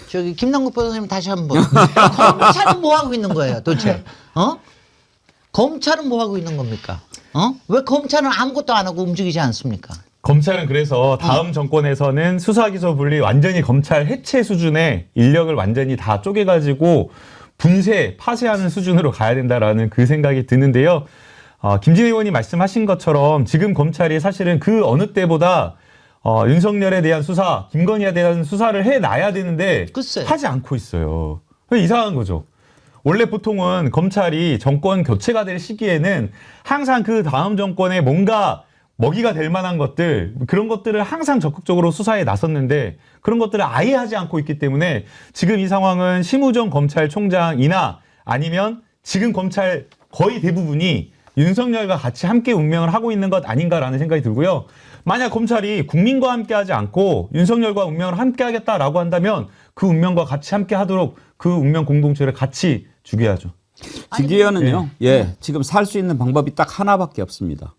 저기 김남국 변호사님 다시 한번. 검찰은 뭐 하고 있는 거예요, 도대체? 검찰은 뭐 하고 있는 겁니까? 왜 검찰은 아무것도 안 하고 움직이지 않습니까? 검찰은 그래서 다음 정권에서는 수사기소 분리 완전히 검찰 해체 수준의 인력을 완전히 다 쪼개가지고 분쇄, 파쇄하는 수준으로 가야 된다라는 그 생각이 드는데요. 김진애 의원이 말씀하신 것처럼 지금 검찰이 사실은 그 어느 때보다 윤석열에 대한 수사, 김건희에 대한 수사를 해놔야 되는데 글쎄. 하지 않고 있어요. 이상한 거죠. 원래 보통은 검찰이 정권 교체가 될 시기에는 항상 그 다음 정권에 뭔가 먹이가 될 만한 것들, 그런 것들을 항상 적극적으로 수사에 나섰는데 그런 것들을 아예 하지 않고 있기 때문에 지금 이 상황은 심우정 검찰총장이나 아니면 지금 검찰 거의 대부분이 윤석열과 같이 함께 운명을 하고 있는 것 아닌가라는 생각이 들고요. 만약 검찰이 국민과 함께하지 않고 윤석열과 운명을 함께하겠다라고 한다면 그 운명과 같이 함께하도록 그 운명 공동체를 같이 죽여야죠. 지기현은요. 지금 살 수 있는 방법이 딱 하나밖에 없습니다.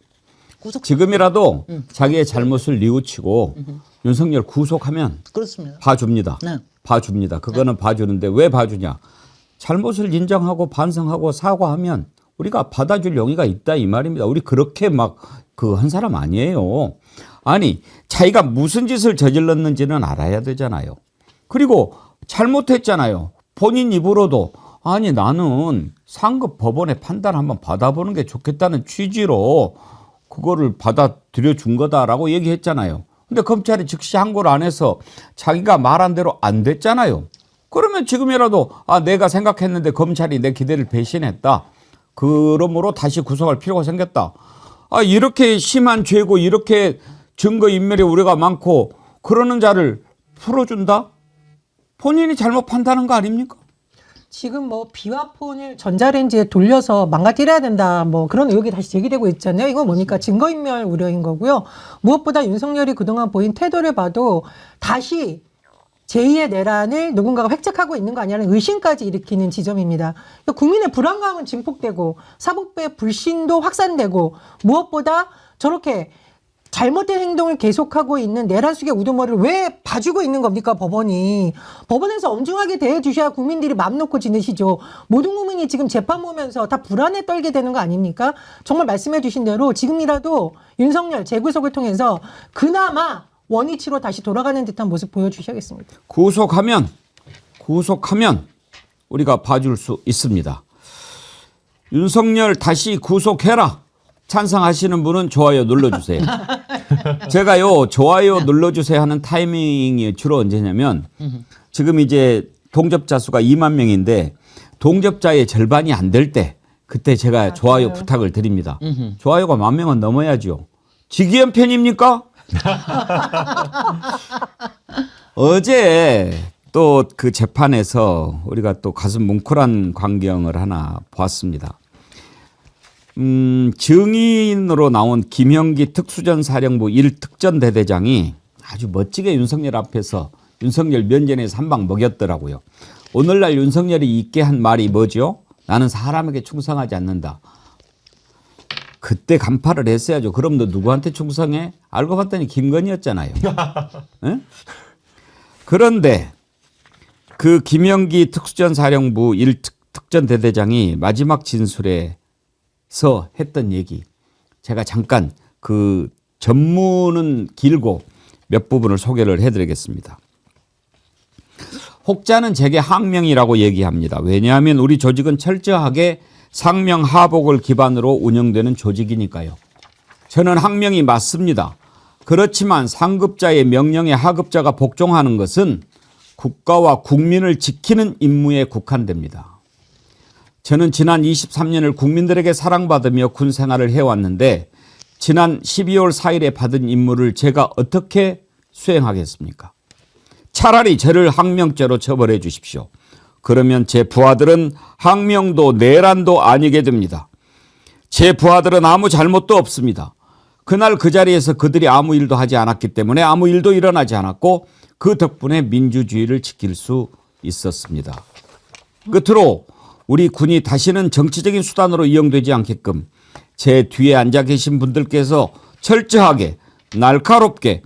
지금이라도 자기의 잘못을 뉘우치고 윤석열 구속하면 그렇습니다. 봐줍니다. 네. 봐줍니다. 그거는 봐주는데 왜 봐주냐. 잘못을 인정하고 반성하고 사과하면 우리가 받아줄 용의가 있다 이 말입니다. 우리 그렇게 막 한 사람 아니에요. 아니 자기가 무슨 짓을 저질렀는지는 알아야 되잖아요. 그리고 잘못했잖아요. 본인 입으로도 아니 나는 상급 법원의 판단 한번 받아보는 게 좋겠다는 취지로 그거를 받아들여 준 거다라고 얘기했잖아요. 근데 검찰이 즉시 항고를 안 해서 자기가 말한 대로 안 됐잖아요. 그러면 지금이라도 내가 생각했는데 검찰이 내 기대를 배신했다. 그러므로 다시 구속할 필요가 생겼다. 이렇게 심한 죄고 이렇게 증거인멸의 우려가 많고 그러는 자를 풀어준다? 본인이 잘못 판단한 거 아닙니까? 지금 뭐 비화폰을 전자레인지에 돌려서 망가뜨려야 된다 뭐 그런 의혹이 다시 제기되고 있잖아요. 이건 뭡니까? 증거인멸 우려인 거고요. 무엇보다 윤석열이 그동안 보인 태도를 봐도 다시 제2의 내란을 누군가가 획책하고 있는 거 아니냐는 의심까지 일으키는 지점입니다. 국민의 불안감은 증폭되고 사법부의 불신도 확산되고 무엇보다 저렇게 잘못된 행동을 계속하고 있는 내란 속의 우두머리를 왜 봐주고 있는 겁니까, 법원이. 법원에서 엄중하게 대해주셔야 국민들이 마음 놓고 지내시죠. 모든 국민이 지금 재판 보면서 다 불안에 떨게 되는 거 아닙니까? 정말 말씀해 주신 대로 지금이라도 윤석열 재구속을 통해서 그나마 원위치로 다시 돌아가는 듯한 모습 보여주셔야겠습니다. 구속하면 우리가 봐줄 수 있습니다. 윤석열 다시 구속해라. 찬성하시는 분은 좋아요 눌러주세요. 제가요 좋아요 눌러주세요 하는 타이밍이 주로 언제냐면 지금 이제 동접자 수가 2만 명인데 동접자의 절반이 안 될 때 그때 제가 좋아요 부탁을 드립니다. 좋아요가 10,000명은 넘어야죠. 지기현 편입니까? 어제 또 그 재판에서 우리가 또 가슴 뭉클한 광경을 하나 보았습니다. 증인으로 나온 김형기 특수전사령부 1특전대대장이 아주 멋지게 윤석열 앞에서 윤석열 면전에서 한 방 먹였더라고요. 오늘날 윤석열이 있게 한 말이 뭐죠? 나는 사람에게 충성하지 않는다. 그때 간파를 했어야죠. 그럼 너 누구한테 충성해? 알고 봤더니 김건희였잖아요. 네? 그런데 그 김영기 특수전사령부 1특전대대장이 마지막 진술에서 했던 얘기 제가 잠깐 그 전문은 길고 몇 부분을 소개를 해드리겠습니다. 혹자는 제게 항명이라고 얘기합니다. 왜냐하면 우리 조직은 철저하게 상명하복을 기반으로 운영되는 조직이니까요. 저는 항명이 맞습니다. 그렇지만 상급자의 명령에 하급자가 복종하는 것은 국가와 국민을 지키는 임무에 국한됩니다. 저는 지난 23년을 국민들에게 사랑받으며 군 생활을 해왔는데 지난 12월 4일에 받은 임무를 제가 어떻게 수행하겠습니까? 차라리 저를 항명죄로 처벌해 주십시오. 그러면 제 부하들은 항명도 내란도 아니게 됩니다. 제 부하들은 아무 잘못도 없습니다. 그날 그 자리에서 그들이 아무 일도 하지 않았기 때문에 아무 일도 일어나지 않았고 그 덕분에 민주주의를 지킬 수 있었습니다. 끝으로 우리 군이 다시는 정치적인 수단으로 이용되지 않게끔 제 뒤에 앉아 계신 분들께서 철저하게 날카롭게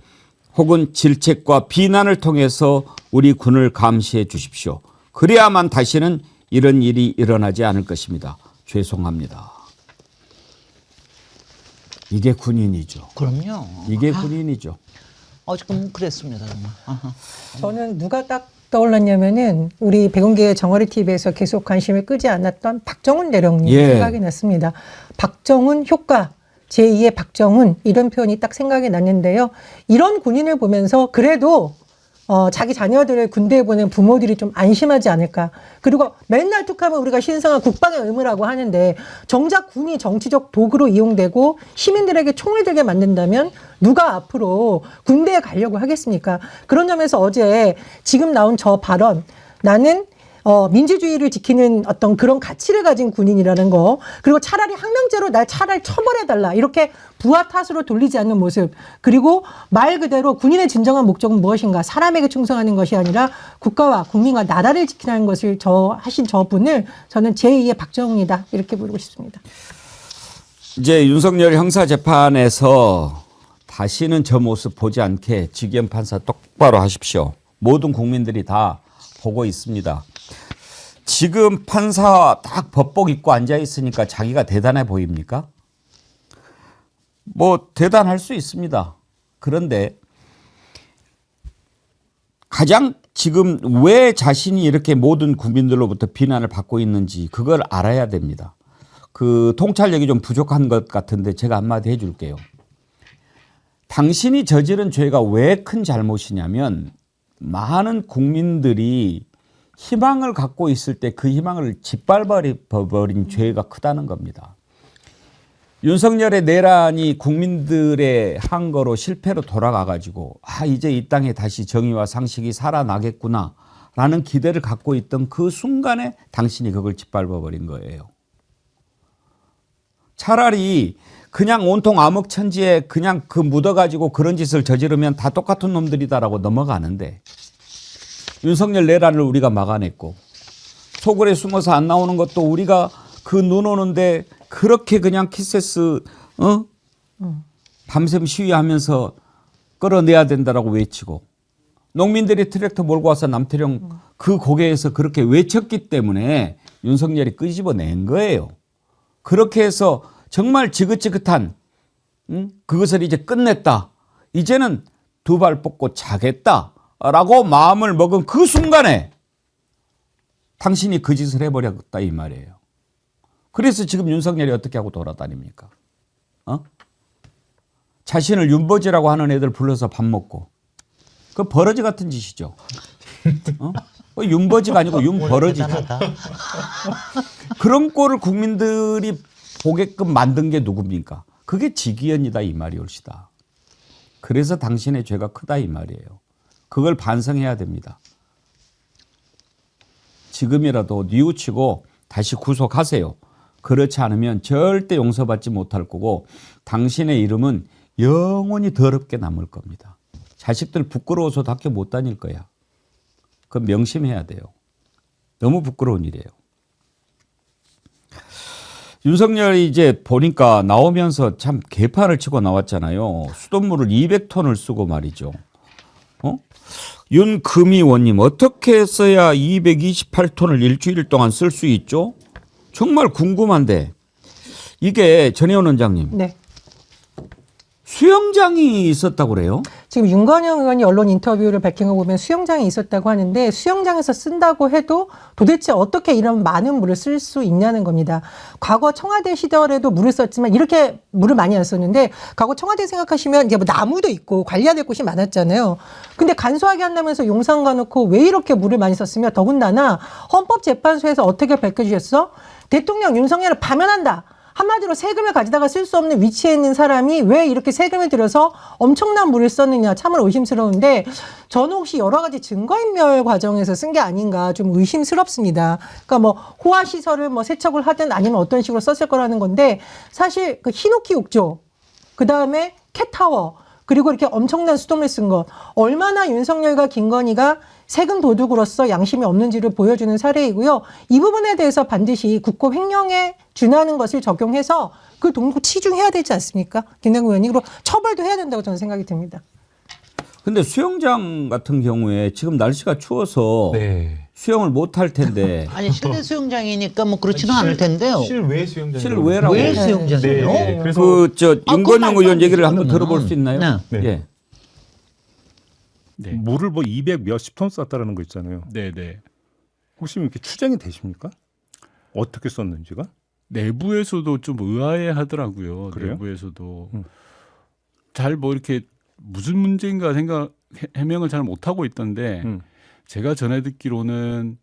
혹은 질책과 비난을 통해서 우리 군을 감시해 주십시오. 그래야만 다시는 이런 일이 일어나지 않을 것입니다. 죄송합니다. 이게 군인이죠. 그럼요. 이게 군인이죠. 지금 그랬습니다 정말. 아하. 저는 누가 딱 떠올랐냐면은 우리 백운기의 정어리 TV에서 계속 관심을 끄지 않았던 박정훈 대령님 생각이 났습니다. 박정훈 효과 제2의 박정훈 이런 표현이 딱 생각이 났는데요. 이런 군인을 보면서 그래도 자기 자녀들을 군대에 보낸 부모들이 좀 안심하지 않을까. 그리고 맨날 툭하면 우리가 신성한 국방의 의무라고 하는데 정작 군이 정치적 도구로 이용되고 시민들에게 총을 들게 만든다면 누가 앞으로 군대에 가려고 하겠습니까? 그런 점에서 어제 지금 나온 저 발언 나는 민주주의를 지키는 어떤 그런 가치를 가진 군인이라는 거 그리고 차라리 항명죄로 날 차라리 처벌해달라 이렇게 부하 탓으로 돌리지 않는 모습 그리고 말 그대로 군인의 진정한 목적은 무엇인가 사람에게 충성하는 것이 아니라 국가와 국민과 나라를 지키는 것을 하신 저분을 저는 제2의 박정훈이다 이렇게 부르고 싶습니다. 이제 윤석열 형사재판에서 다시는 저 모습 보지 않게 지기현 판사 똑바로 하십시오. 모든 국민들이 다 보고 있습니다. 지금 판사 딱 법복 입고 앉아 있으니까 자기가 대단해 보입니까? 뭐 대단할 수 있습니다. 그런데 가장 지금 왜 자신이 이렇게 모든 국민들로부터 비난을 받고 있는지 그걸 알아야 됩니다. 그 통찰력이 좀 부족한 것 같은데 제가 한마디 해줄게요. 당신이 저지른 죄가 왜 큰 잘못이냐면 많은 국민들이 희망을 갖고 있을 때 그 희망을 짓밟아버린 죄가 크다는 겁니다. 윤석열의 내란이 국민들의 한 거로 실패로 돌아가가지고 이제 이 땅에 다시 정의와 상식이 살아나겠구나 라는 기대를 갖고 있던 그 순간에 당신이 그걸 짓밟아버린 거예요. 차라리 그냥 온통 암흑천지에 그냥 그 묻어가지고 그런 짓을 저지르면 다 똑같은 놈들이다라고 넘어가는데 윤석열 내란을 우리가 막아냈고 소굴에 숨어서 안 나오는 것도 우리가 그 눈 오는데 그렇게 그냥 키세스 밤샘 시위하면서 끌어내야 된다라고 외치고 농민들이 트랙터 몰고 와서 남태령 그 고개에서 그렇게 외쳤기 때문에 윤석열이 끄집어낸 거예요. 그렇게 해서 정말 지긋지긋한 그것을 이제 끝냈다. 이제는 두 발 뻗고 자겠다라고 마음을 먹은 그 순간에 당신이 그 짓을 해버렸다 이 말이에요. 그래서 지금 윤석열이 어떻게 하고 돌아다닙니까? 자신을 윤버지라고 하는 애들 불러서 밥 먹고. 그 버러지 같은 짓이죠. 윤버지가 아니고 윤버러지죠. 그런 꼴을 국민들이 보게끔 만든 게 누굽니까? 그게 지기현이다 이 말이 옳시다. 그래서 당신의 죄가 크다 이 말이에요. 그걸 반성해야 됩니다. 지금이라도 뉘우치고 다시 구속하세요. 그렇지 않으면 절대 용서받지 못할 거고 당신의 이름은 영원히 더럽게 남을 겁니다. 자식들 부끄러워서 학교 못 다닐 거야. 그건 명심해야 돼요. 너무 부끄러운 일이에요. 윤석열이 이제 보니까 나오면서 참 개판을 치고 나왔잖아요. 수돗물을 200톤을 쓰고 말이죠. 윤금희원님 어떻게 써야 228톤을 일주일 동안 쓸 수 있죠? 정말 궁금한데 이게 전혜원 원장님 네. 수영장이 있었다고 그래요? 지금 윤건영 의원이 언론 인터뷰를 밝힌 거 보면 수영장이 있었다고 하는데 수영장에서 쓴다고 해도 도대체 어떻게 이런 많은 물을 쓸 수 있냐는 겁니다. 과거 청와대 시절에도 물을 썼지만 이렇게 물을 많이 안 썼는데 과거 청와대 생각하시면 이제 뭐 나무도 있고 관리해야 될 곳이 많았잖아요. 근데 간소하게 한다면서 용산 가놓고 왜 이렇게 물을 많이 썼으며 더군다나 헌법재판소에서 어떻게 밝혀주셨어? 대통령 윤석열을 파면한다. 한마디로 세금을 가져다가 쓸 수 없는 위치에 있는 사람이 왜 이렇게 세금을 들여서 엄청난 물을 썼느냐 참으로 의심스러운데 저는 혹시 여러 가지 증거인멸 과정에서 쓴 게 아닌가 좀 의심스럽습니다. 그러니까 뭐 호화시설을 뭐 세척을 하든 아니면 어떤 식으로 썼을 거라는 건데 사실 그 히노키 욕조 그다음에 캣타워 그리고 이렇게 엄청난 수돗물 쓴 것 얼마나 윤석열과 김건희가 세금 도둑으로서 양심이 없는지를 보여주는 사례이고요. 이 부분에 대해서 반드시 국고 횡령에 준하는 것을 적용해서 그 동고 치중해야 되지 않습니까? 김남국 의원이 그리고 처벌도 해야 된다고 저는 생각이 듭니다. 근데 수영장 같은 경우에 지금 날씨가 추워서 네. 수영을 못 할 텐데 아니 실내 수영장이니까 뭐 그렇지는 않을 텐데요. 실외 수영장. 실외라고. 왜 수영장이에요? 네. 그래서 윤건영 의원 얘기를 되죠, 한번 그러면. 들어볼 수 있나요? 네. 네. 예. 네. 물을 뭐 200 몇십 톤 썼다라는 거 있잖아요. 네네. 혹시 이렇게 추정이 되십니까? 어떻게 썼는지가? 내부에서도 좀 의아해하더라고요. 그래요? 내부에서도 잘 뭐 이렇게 무슨 문제인가 해명을 잘 못하고 있던데 제가 전해 듣기로는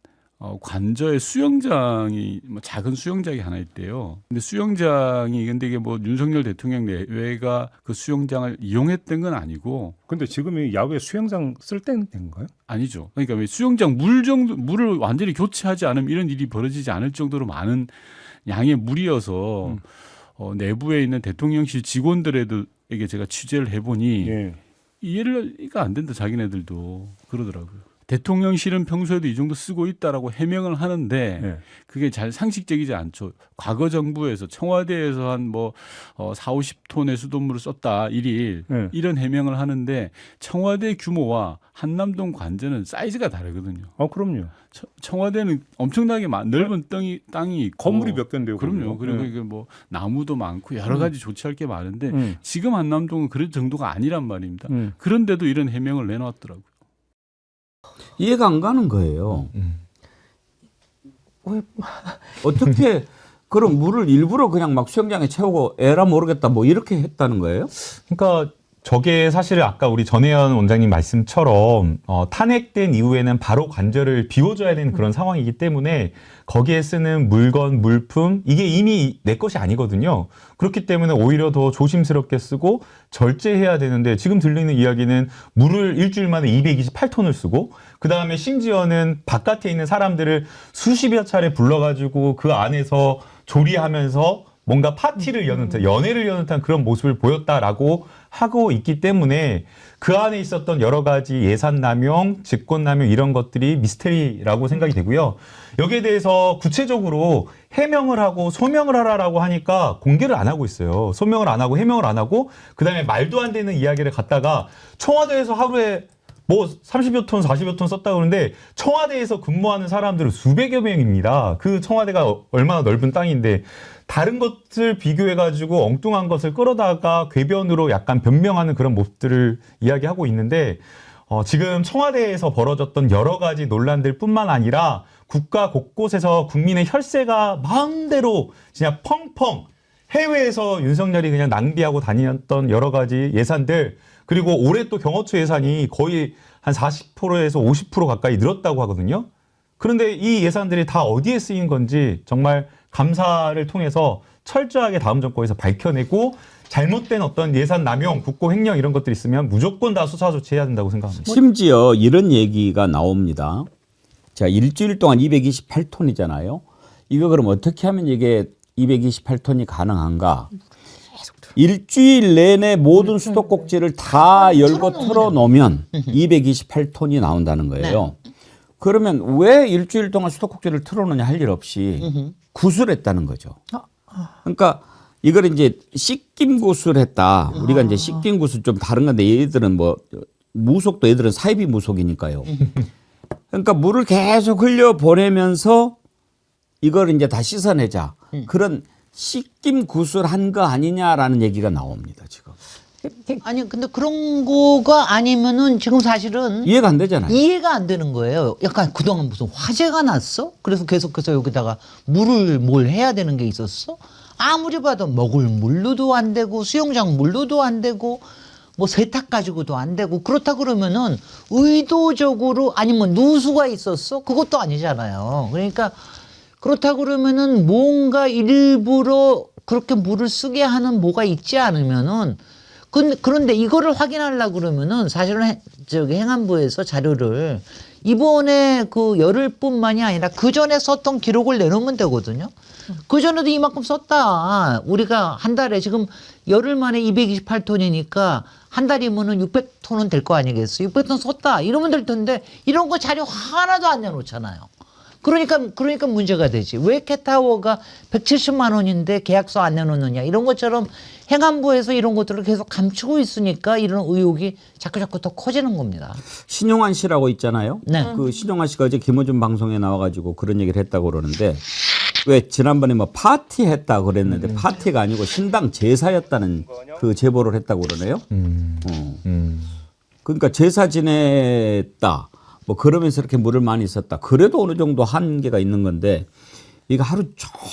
관저에 수영장이 뭐 작은 수영장이 하나 있대요. 근데 수영장이 근데 이게 뭐 윤석열 대통령 내외가 그 수영장을 이용했던 건 아니고. 근데 지금이 야외 수영장 쓸 때는 건가요? 아니죠. 그러니까 왜 수영장 물을 완전히 교체하지 않으면 이런 일이 벌어지지 않을 정도로 많은 양의 물이어서 내부에 있는 대통령실 직원들에게 제가 취재를 해보니 예. 이해가 안 된다 자기네들도 그러더라고요. 대통령실은 평소에도 이 정도 쓰고 있다라고 해명을 하는데 예. 그게 잘 상식적이지 않죠. 과거 정부에서 청와대에서 한 뭐 4, 50톤의 수돗물을 썼다 일일 예. 이런 해명을 하는데 청와대 규모와 한남동 관저는 사이즈가 다르거든요. 그럼요. 청와대는 엄청나게 넓은 땅이 있고 건물이 몇 개인데요. 그럼요. 거기요. 그리고 예. 이게 뭐 나무도 많고 여러 가지 조치할 게 많은데 지금 한남동은 그런 정도가 아니란 말입니다. 그런데도 이런 해명을 내놨더라고요. 이해가 안 가는 거예요. 어떻게 그럼 물을 일부러 그냥 막 수영장에 채우고 에라 모르겠다 뭐 이렇게 했다는 거예요? 그러니까 저게 사실은 아까 우리 전혜연 원장님 말씀처럼 탄핵된 이후에는 바로 관절을 비워줘야 되는 그런 상황이기 때문에 거기에 쓰는 물건, 물품 이게 이미 내 것이 아니거든요. 그렇기 때문에 오히려 더 조심스럽게 쓰고 절제해야 되는데 지금 들리는 이야기는 물을 일주일 만에 228톤을 쓰고 그다음에 심지어는 바깥에 있는 사람들을 수십여 차례 불러가지고 그 안에서 조리하면서 뭔가 파티를 여는 듯, 연애를 여는 듯한 그런 모습을 보였다라고 하고 있기 때문에 그 안에 있었던 여러 가지 예산 남용, 직권 남용 이런 것들이 미스테리라고 생각이 되고요. 여기에 대해서 구체적으로 해명을 하고 소명을 하라라고 하니까 공개를 안 하고 있어요. 소명을 안 하고 해명을 안 하고 그다음에 말도 안 되는 이야기를 갖다가 청와대에서 하루에 뭐 30여 톤, 40여 톤 썼다고 그러는데 청와대에서 근무하는 사람들은 수백여 명입니다. 그 청와대가 얼마나 넓은 땅인데 다른 것을 비교해가지고 엉뚱한 것을 끌어다가 궤변으로 약간 변명하는 그런 모습들을 이야기하고 있는데 지금 청와대에서 벌어졌던 여러 가지 논란들 뿐만 아니라 국가 곳곳에서 국민의 혈세가 마음대로 그냥 펑펑 해외에서 윤석열이 그냥 낭비하고 다녔던 여러 가지 예산들, 그리고 올해 또 경호처 예산이 거의 한 40%에서 50% 가까이 늘었다고 하거든요. 그런데 이 예산들이 다 어디에 쓰인 건지 정말 감사를 통해서 철저하게 다음 정권에서 밝혀내고 잘못된 어떤 예산 남용, 국고 횡령 이런 것들이 있으면 무조건 다 수사 조치해야 된다고 생각합니다. 심지어 이런 얘기가 나옵니다. 자, 일주일 동안 228톤이잖아요. 이거 그럼 어떻게 하면 이게 228톤이 가능한가? 일주일 내내 모든 수도꼭지를 다 열고 틀어놓으면 228톤이 나온다는 거예요. 그러면 왜 일주일 동안 수도꼭지를 틀어놓냐 할 일 없이 구술했다는 거죠. 그러니까 이걸 이제 씻김 구술했다. 우리가 이제 씻김 구술 좀 다른 건데 얘들은 뭐 무속도 얘들은 사이비 무속이니까요. 그러니까 물을 계속 흘려 보내면서 이걸 이제 다 씻어내자. 그런 씻김 구술한 거 아니냐라는 얘기가 나옵니다, 지금. 아니 근데 그런 거가 아니면은 지금 사실은 이해가 안 되잖아요. 이해가 안 되는 거예요. 약간 그동안 무슨 화재가 났어? 그래서 계속해서 여기다가 물을 뭘 해야 되는 게 있었어? 아무리 봐도 먹을 물로도 안 되고 수영장 물로도 안 되고 뭐 세탁 가지고도 안 되고 그렇다 그러면은 의도적으로 아니면 누수가 있었어? 그것도 아니잖아요. 그러니까 그렇다 그러면은 뭔가 일부러 그렇게 물을 쓰게 하는 뭐가 있지 않으면은 그런데 이거를 확인하려고 그러면은 사실은 저기 행안부에서 자료를 이번에 그 열흘뿐만이 아니라 그 전에 썼던 기록을 내놓으면 되거든요. 그 전에도 이만큼 썼다. 우리가 한 달에 지금 열흘 만에 228톤이니까 한 달이면은 600톤은 될 거 아니겠어요. 600톤 썼다. 이러면 될 텐데 이런 거 자료 하나도 안 내놓잖아요. 그러니까 문제가 되지. 왜 캣타워가 170만 원인데 계약서 안 내놓느냐. 이런 것처럼 행안부에서 이런 것들을 계속 감추고 있으니까 이런 의혹이 자꾸 더 커지는 겁니다. 신용환 씨라고 있잖아요. 네. 그 신용환 씨가 어제 김어준 방송에 나와가지고 그런 얘기를 했다고 그러는데 왜 지난번에 뭐 파티했다 그랬는데 파티가 아니고 신당 제사였다는 그 제보를 했다고 그러네요. 그러니까 제사 지냈다. 뭐 그러면서 이렇게 물을 많이 썼다. 그래도 어느 정도 한계가 있는 건데 이거 하루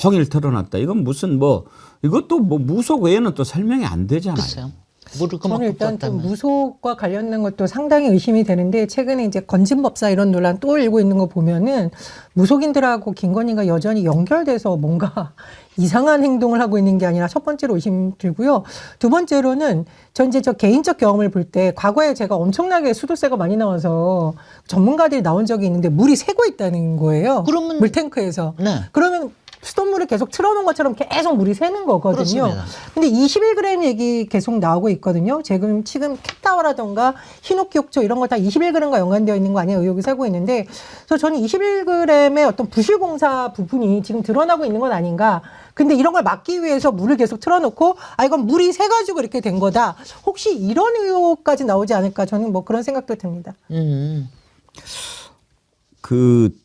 종일 틀어놨다. 이건 무슨 뭐 이것도 뭐 무속 외에는 또 설명이 안 되잖아요. 글쎄요. 물을 저는 그만큼 일단 좀 썼다면. 무속과 관련된 것도 상당히 의심이 되는데 최근에 이제 건진법사 이런 논란 또 일고 있는 거 보면은 무속인들하고 김건희가 여전히 연결돼서 뭔가 이상한 행동을 하고 있는 게 아니라 첫 번째로 의심 들고요. 두 번째로는 전 이제 저 개인적 경험을 볼 때 과거에 제가 엄청나게 수도세가 많이 나와서 전문가들이 나온 적이 있는데 물이 새고 있다는 거예요. 그러면- 물탱크에서. 네. 그러면 수돗물을 계속 틀어놓은 것처럼 계속 물이 새는 거거든요. 그렇습니다. 근데 21g 얘기 계속 나오고 있거든요. 지금 캣타워라던가 히노키옥조 이런 거 다 21g과 연관되어 있는 거 아니에요? 의혹이 세고 있는데, 그래서 저는 21g의 어떤 부실공사 부분이 지금 드러나고 있는 건 아닌가. 근데 이런 걸 막기 위해서 물을 계속 틀어놓고 이건 물이 새가지고 이렇게 된 거다. 혹시 이런 의혹까지 나오지 않을까? 저는 뭐 그런 생각도 듭니다. 그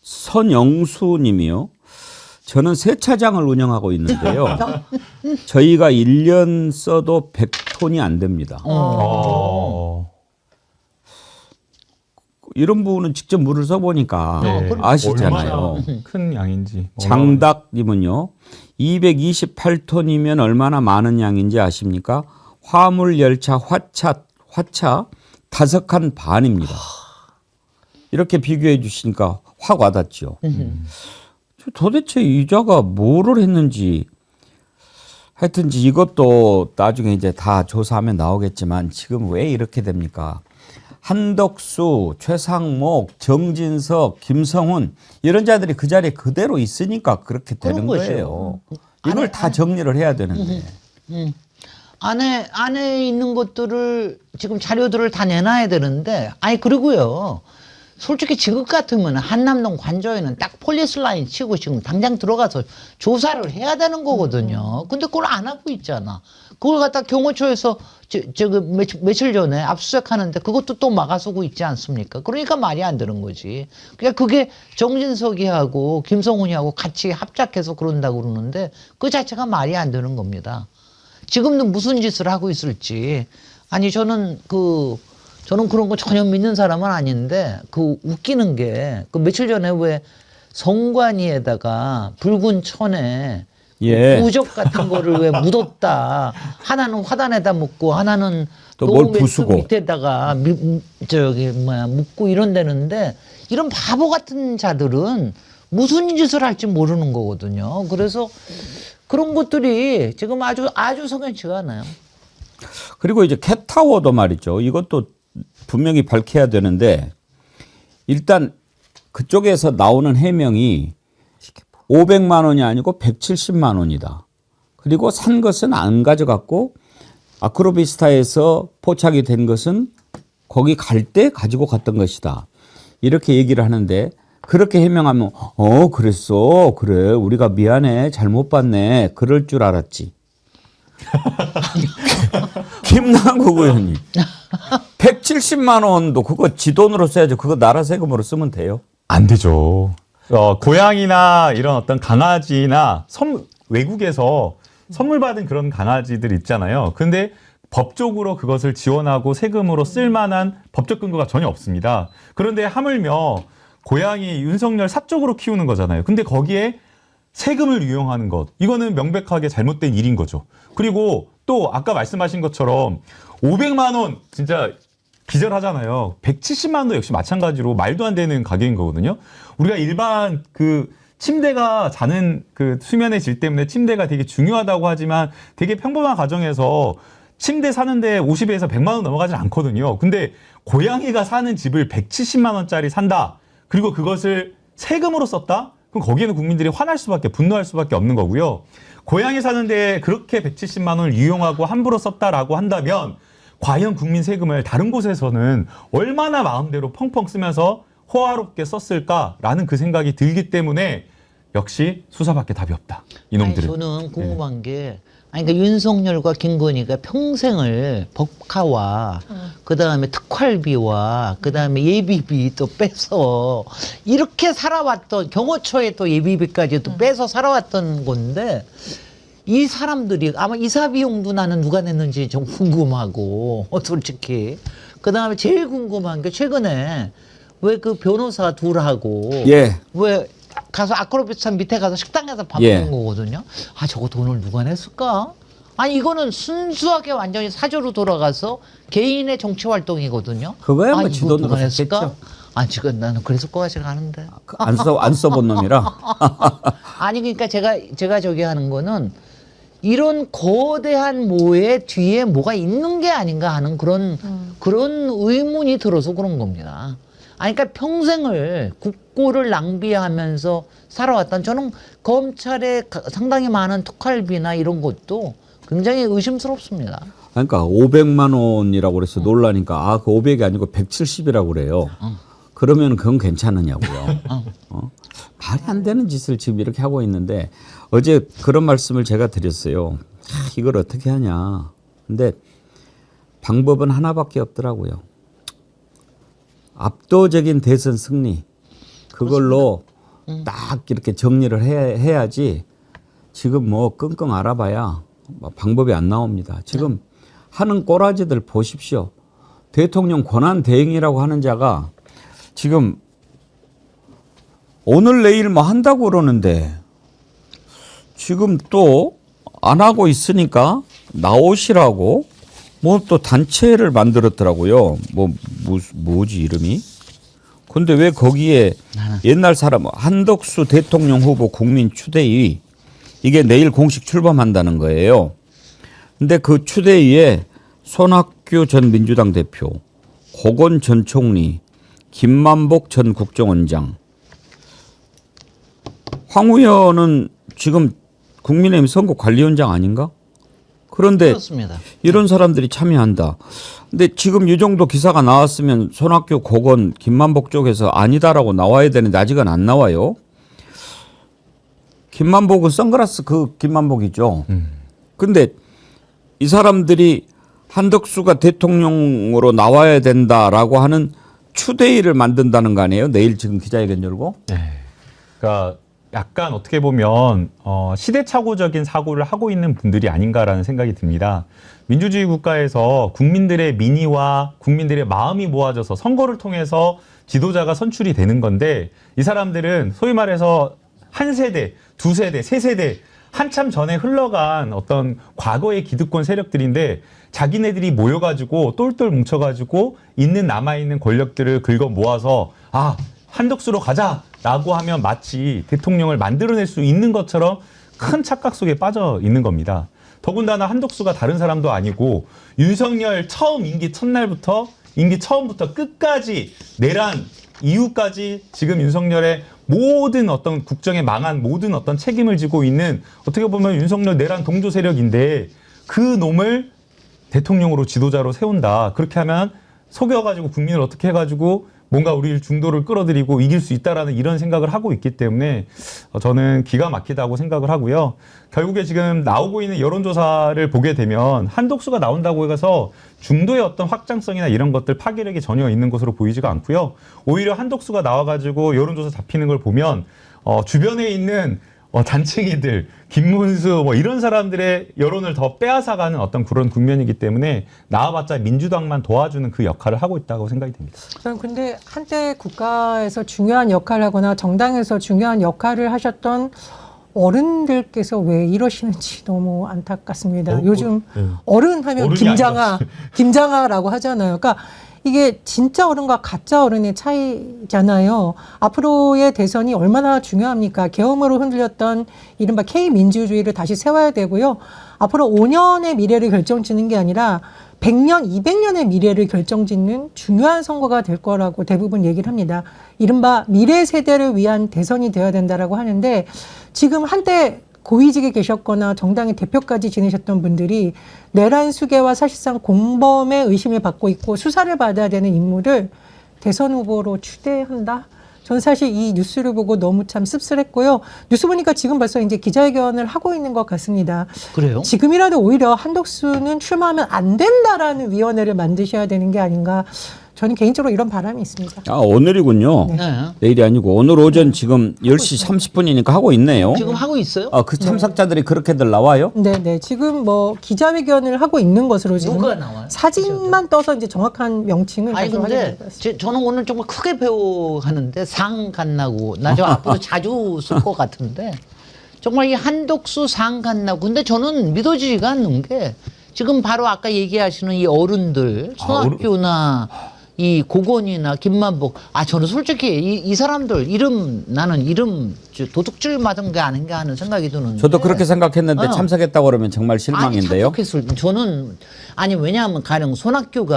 선영수님이요. 저는 세차장을 운영하고 있는데요. 저희가 1년 써도 100톤이 안 됩니다. 이런 부분은 직접 물을 써보니까 네. 아시잖아요. 얼마나 큰 양인지. 장닭님은요. 228톤이면 얼마나 많은 양인지 아십니까? 화물 열차 화차 5칸 반입니다. 이렇게 비교해 주시니까 확 와닿죠. 도대체 이자가 뭐를 했는지 하여튼 이것도 나중에 이제 다 조사하면 나오겠지만 지금 왜 이렇게 됩니까? 한덕수, 최상목, 정진석, 김성훈 이런 자들이 그 자리에 그대로 있으니까 그렇게 되는 그런 거예요. 거죠. 이걸 다 정리를 해야 되는데. 안에 있는 것들을 지금 자료들을 다 내놔야 되는데 그리고요. 솔직히 지금 같으면 한남동 관저에는 딱 폴리스 라인 치고 지금 당장 들어가서 조사를 해야 되는 거거든요. 근데 그걸 안 하고 있잖아. 그걸 갖다 경호처에서 며칠 전에 압수수색하는데 그것도 또 막아서고 있지 않습니까? 그러니까 말이 안 되는 거지. 그러니까 그게 정진석이하고 김성훈이하고 같이 합작해서 그런다고 그러는데 그 자체가 말이 안 되는 겁니다. 지금도 무슨 짓을 하고 있을지. 저는 그런 거 전혀 믿는 사람은 아닌데 웃기는 게 며칠 전에 왜 성관위에다가 붉은 천에 예. 부적 같은 거를 왜 묻었다. 하나는 화단에다 묻고 하나는 또뭘 도움의 부수고. 밑에다가 묻고 이런다는데 이런 바보 같은 자들은 무슨 짓을 할지 모르는 거거든요. 그래서 그런 것들이 지금 아주 석연치가 않아요. 그리고 이제 캣타워도 말이죠. 이것도 분명히 밝혀야 되는데 일단 그쪽에서 나오는 해명이 500만 원이 아니고 170만 원이다. 그리고 산 것은 안 가져갔고 아크로비스타에서 포착이 된 것은 거기 갈 때 가지고 갔던 것이다. 이렇게 얘기를 하는데 그렇게 해명하면 그랬어. 그래. 우리가 미안해. 잘못 봤네. 그럴 줄 알았지. 김남국 의원님. 170만 원도 그거 지 돈으로 써야죠. 그거 나라 세금으로 쓰면 돼요. 안 되죠. 고양이나 이런 어떤 강아지나 외국에서 선물 받은 그런 강아지들 있잖아요. 근데 법적으로 그것을 지원하고 세금으로 쓸 만한 법적 근거가 전혀 없습니다. 그런데 하물며 고양이 윤석열 사적으로 키우는 거잖아요. 근데 거기에 세금을 유용하는 것, 이거는 명백하게 잘못된 일인 거죠. 그리고 또 아까 말씀하신 것처럼 500만 원 진짜 기절하잖아요. 170만 원도 역시 마찬가지로 말도 안 되는 가격인 거거든요. 우리가 일반 그 침대가 자는 그 수면의 질 때문에 침대가 되게 중요하다고 하지만 되게 평범한 가정에서 침대 사는데 50에서 100만 원 넘어가진 않거든요. 근데 고양이가 사는 집을 170만 원짜리 산다. 그리고 그것을 세금으로 썼다? 그럼 거기에는 국민들이 분노할 수밖에 없는 거고요. 고양이 사는데 그렇게 170만 원을 유용하고 함부로 썼다라고 한다면 과연 국민 세금을 다른 곳에서는 얼마나 마음대로 펑펑 쓰면서 호화롭게 썼을까라는 그 생각이 들기 때문에 역시 수사밖에 답이 없다. 이놈들은. 아니, 저는 궁금한 게 그러니까 윤석열과 김건희가 평생을 법카와 그다음에 특활비와 그다음에 예비비 또 빼서 이렇게 살아왔던 경호처에 또 예비비까지도 빼서 살아왔던 건데 이 사람들이 아마 이사 비용도 나는 누가 냈는지 좀 궁금하고 솔직히 그다음에 제일 궁금한 게 최근에 왜 그 변호사 둘하고 예. 왜 가서 아크로비스타 밑에 가서 식당에서 밥 예. 먹는 거거든요. 아 저거 돈을 누가 냈을까? 아니 이거는 순수하게 완전히 사조로 돌아가서 개인의 정치 활동이거든요. 그거야 뭐 이거 지 돈으로 누가 냈을까? 냈겠죠. 아 지금 나는 그랬을 것 같지가 않은데. 안 써본 놈이라. 아니 그러니까 제가 저기 하는 거는 이런 거대한 모의 뒤에 뭐가 있는 게 아닌가 하는 그런 의문이 들어서 그런 겁니다. 아니, 그러니까 평생을 국고를 낭비하면서 살아왔던 저는 검찰에 상당히 많은 특활비나 이런 것도 굉장히 의심스럽습니다. 그러니까 500만 원이라고 그래서 놀라니까 그 500이 아니고 170이라고 그래요. 그러면 그건 괜찮으냐고요. 말이 안 되는 짓을 지금 이렇게 하고 있는데 어제 그런 말씀을 제가 드렸어요. 이걸 어떻게 하냐. 근데 방법은 하나밖에 없더라고요. 압도적인 대선 승리. 그걸로 딱 이렇게 정리를 해야지 지금 뭐 끙끙 앓아봐야 방법이 안 나옵니다. 지금 하는 꼬라지들 보십시오. 대통령 권한 대행이라고 하는 자가 지금 오늘 내일 뭐 한다고 그러는데 지금 또 안 하고 있으니까 나오시라고 뭐 또 단체를 만들었더라고요. 뭐지 이름이? 근데 왜 거기에 옛날 사람 한덕수 대통령 후보 국민 추대위 이게 내일 공식 출범한다는 거예요. 근데 그 추대위에 손학규 전 민주당 대표, 고건 전 총리, 김만복 전 국정원장, 황 의원은 지금 국민의힘 선거관리위원장 아닌가? 그런데 그렇습니다. 이런 사람들이 참여한다. 근데 지금 이 정도 기사가 나왔으면 손학규, 고건, 김만복 쪽에서 아니다라고 나와야 되는데 아직은 안 나와요. 김만복은 선글라스 그 김만복이죠. 근데 이 사람들이 한덕수가 대통령으로 나와야 된다라고 하는 추대위를 만든다는 거 아니에요? 내일 지금 기자회견 열고. 네. 그러니까 약간 어떻게 보면 시대착오적인 사고를 하고 있는 분들이 아닌가라는 생각이 듭니다. 민주주의 국가에서 국민들의 민의와 국민들의 마음이 모아져서 선거를 통해서 지도자가 선출이 되는 건데 이 사람들은 소위 말해서 한 세대, 두 세대, 세 세대 한참 전에 흘러간 어떤 과거의 기득권 세력들인데 자기네들이 모여가지고 똘똘 뭉쳐가지고 있는 남아있는 권력들을 긁어 모아서 아 한덕수로 가자라고 하면 마치 대통령을 만들어낼 수 있는 것처럼 큰 착각 속에 빠져 있는 겁니다. 더군다나 한덕수가 다른 사람도 아니고 윤석열 처음 임기 첫날부터 임기 처음부터 끝까지 내란 이후까지 지금 윤석열의 모든 어떤 국정에 망한 모든 어떤 책임을 지고 있는 어떻게 보면 윤석열 내란 동조 세력인데 그 놈을 대통령으로 지도자로 세운다. 그렇게 하면 속여가지고 국민을 어떻게 해가지고 뭔가 우리 중도를 끌어들이고 이길 수 있다라는 이런 생각을 하고 있기 때문에 저는 기가 막히다고 생각을 하고요. 결국에 지금 나오고 있는 여론조사를 보게 되면 한덕수가 나온다고 해서 중도의 어떤 확장성이나 이런 것들 파괴력이 전혀 있는 것으로 보이지가 않고요. 오히려 한덕수가 나와가지고 여론조사 잡히는 걸 보면 주변에 있는 잔챙이들, 김문수 뭐 이런 사람들의 여론을 더 빼앗아가는 어떤 그런 국면이기 때문에 나와봤자 민주당만 도와주는 그 역할을 하고 있다고 생각이 됩니다. 저는 근데 한때 국가에서 중요한 역할을 하거나 정당에서 중요한 역할을 하셨던 어른들께서 왜 이러시는지 너무 안타깝습니다. 요즘 어른 하면 김장하라고 하잖아요. 그러니까 이게 진짜 어른과 가짜 어른의 차이잖아요. 앞으로의 대선이 얼마나 중요합니까? 계엄으로 흔들렸던 이른바 K민주주의를 다시 세워야 되고요. 앞으로 5년의 미래를 결정짓는 게 아니라 100년, 200년의 미래를 결정짓는 중요한 선거가 될 거라고 대부분 얘기를 합니다. 이른바 미래 세대를 위한 대선이 되어야 된다라고 하는데 지금 한때 고위직에 계셨거나 정당의 대표까지 지내셨던 분들이 내란 수괴와 사실상 공범의 의심을 받고 있고 수사를 받아야 되는 인물을 대선 후보로 추대한다? 저는 사실 이 뉴스를 보고 너무 참 씁쓸했고요. 뉴스 보니까 지금 벌써 이제 기자회견을 하고 있는 것 같습니다. 그래요? 지금이라도 오히려 한덕수는 출마하면 안 된다라는 위원회를 만드셔야 되는 게 아닌가. 저는 개인적으로 이런 바람이 있습니다. 아, 오늘이군요. 네. 내일이 아니고 오늘 오전 지금 10시 30분이니까 하고 있네요. 지금 하고 있어요? 아, 그 참석자들이 그렇게들 나와요? 네. 지금 뭐 기자회견을 하고 있는 것으로 지금 누가 나와요? 사진만 떠서 이제 정확한 명칭은 아니 다시 근데 확인할 것 같습니다. 저는 오늘 정말 크게 배워가는데 상 간나고 나 저 앞으로 자주 쓸 것 같은데 정말 이 한덕수 상 간나고 근데 저는 믿어지지가 않는 게 지금 바로 아까 얘기하시는 이 어른들 손학규나 이 고건이나 김만복 저는 솔직히 이 사람들 나는 이름 도둑질 맞은 게 아닌가 하는 생각이 드는데 저도 그렇게 생각했는데 참석했다고 그러면 정말 실망인데요. 참석했을 저는 왜냐하면 가령 손학규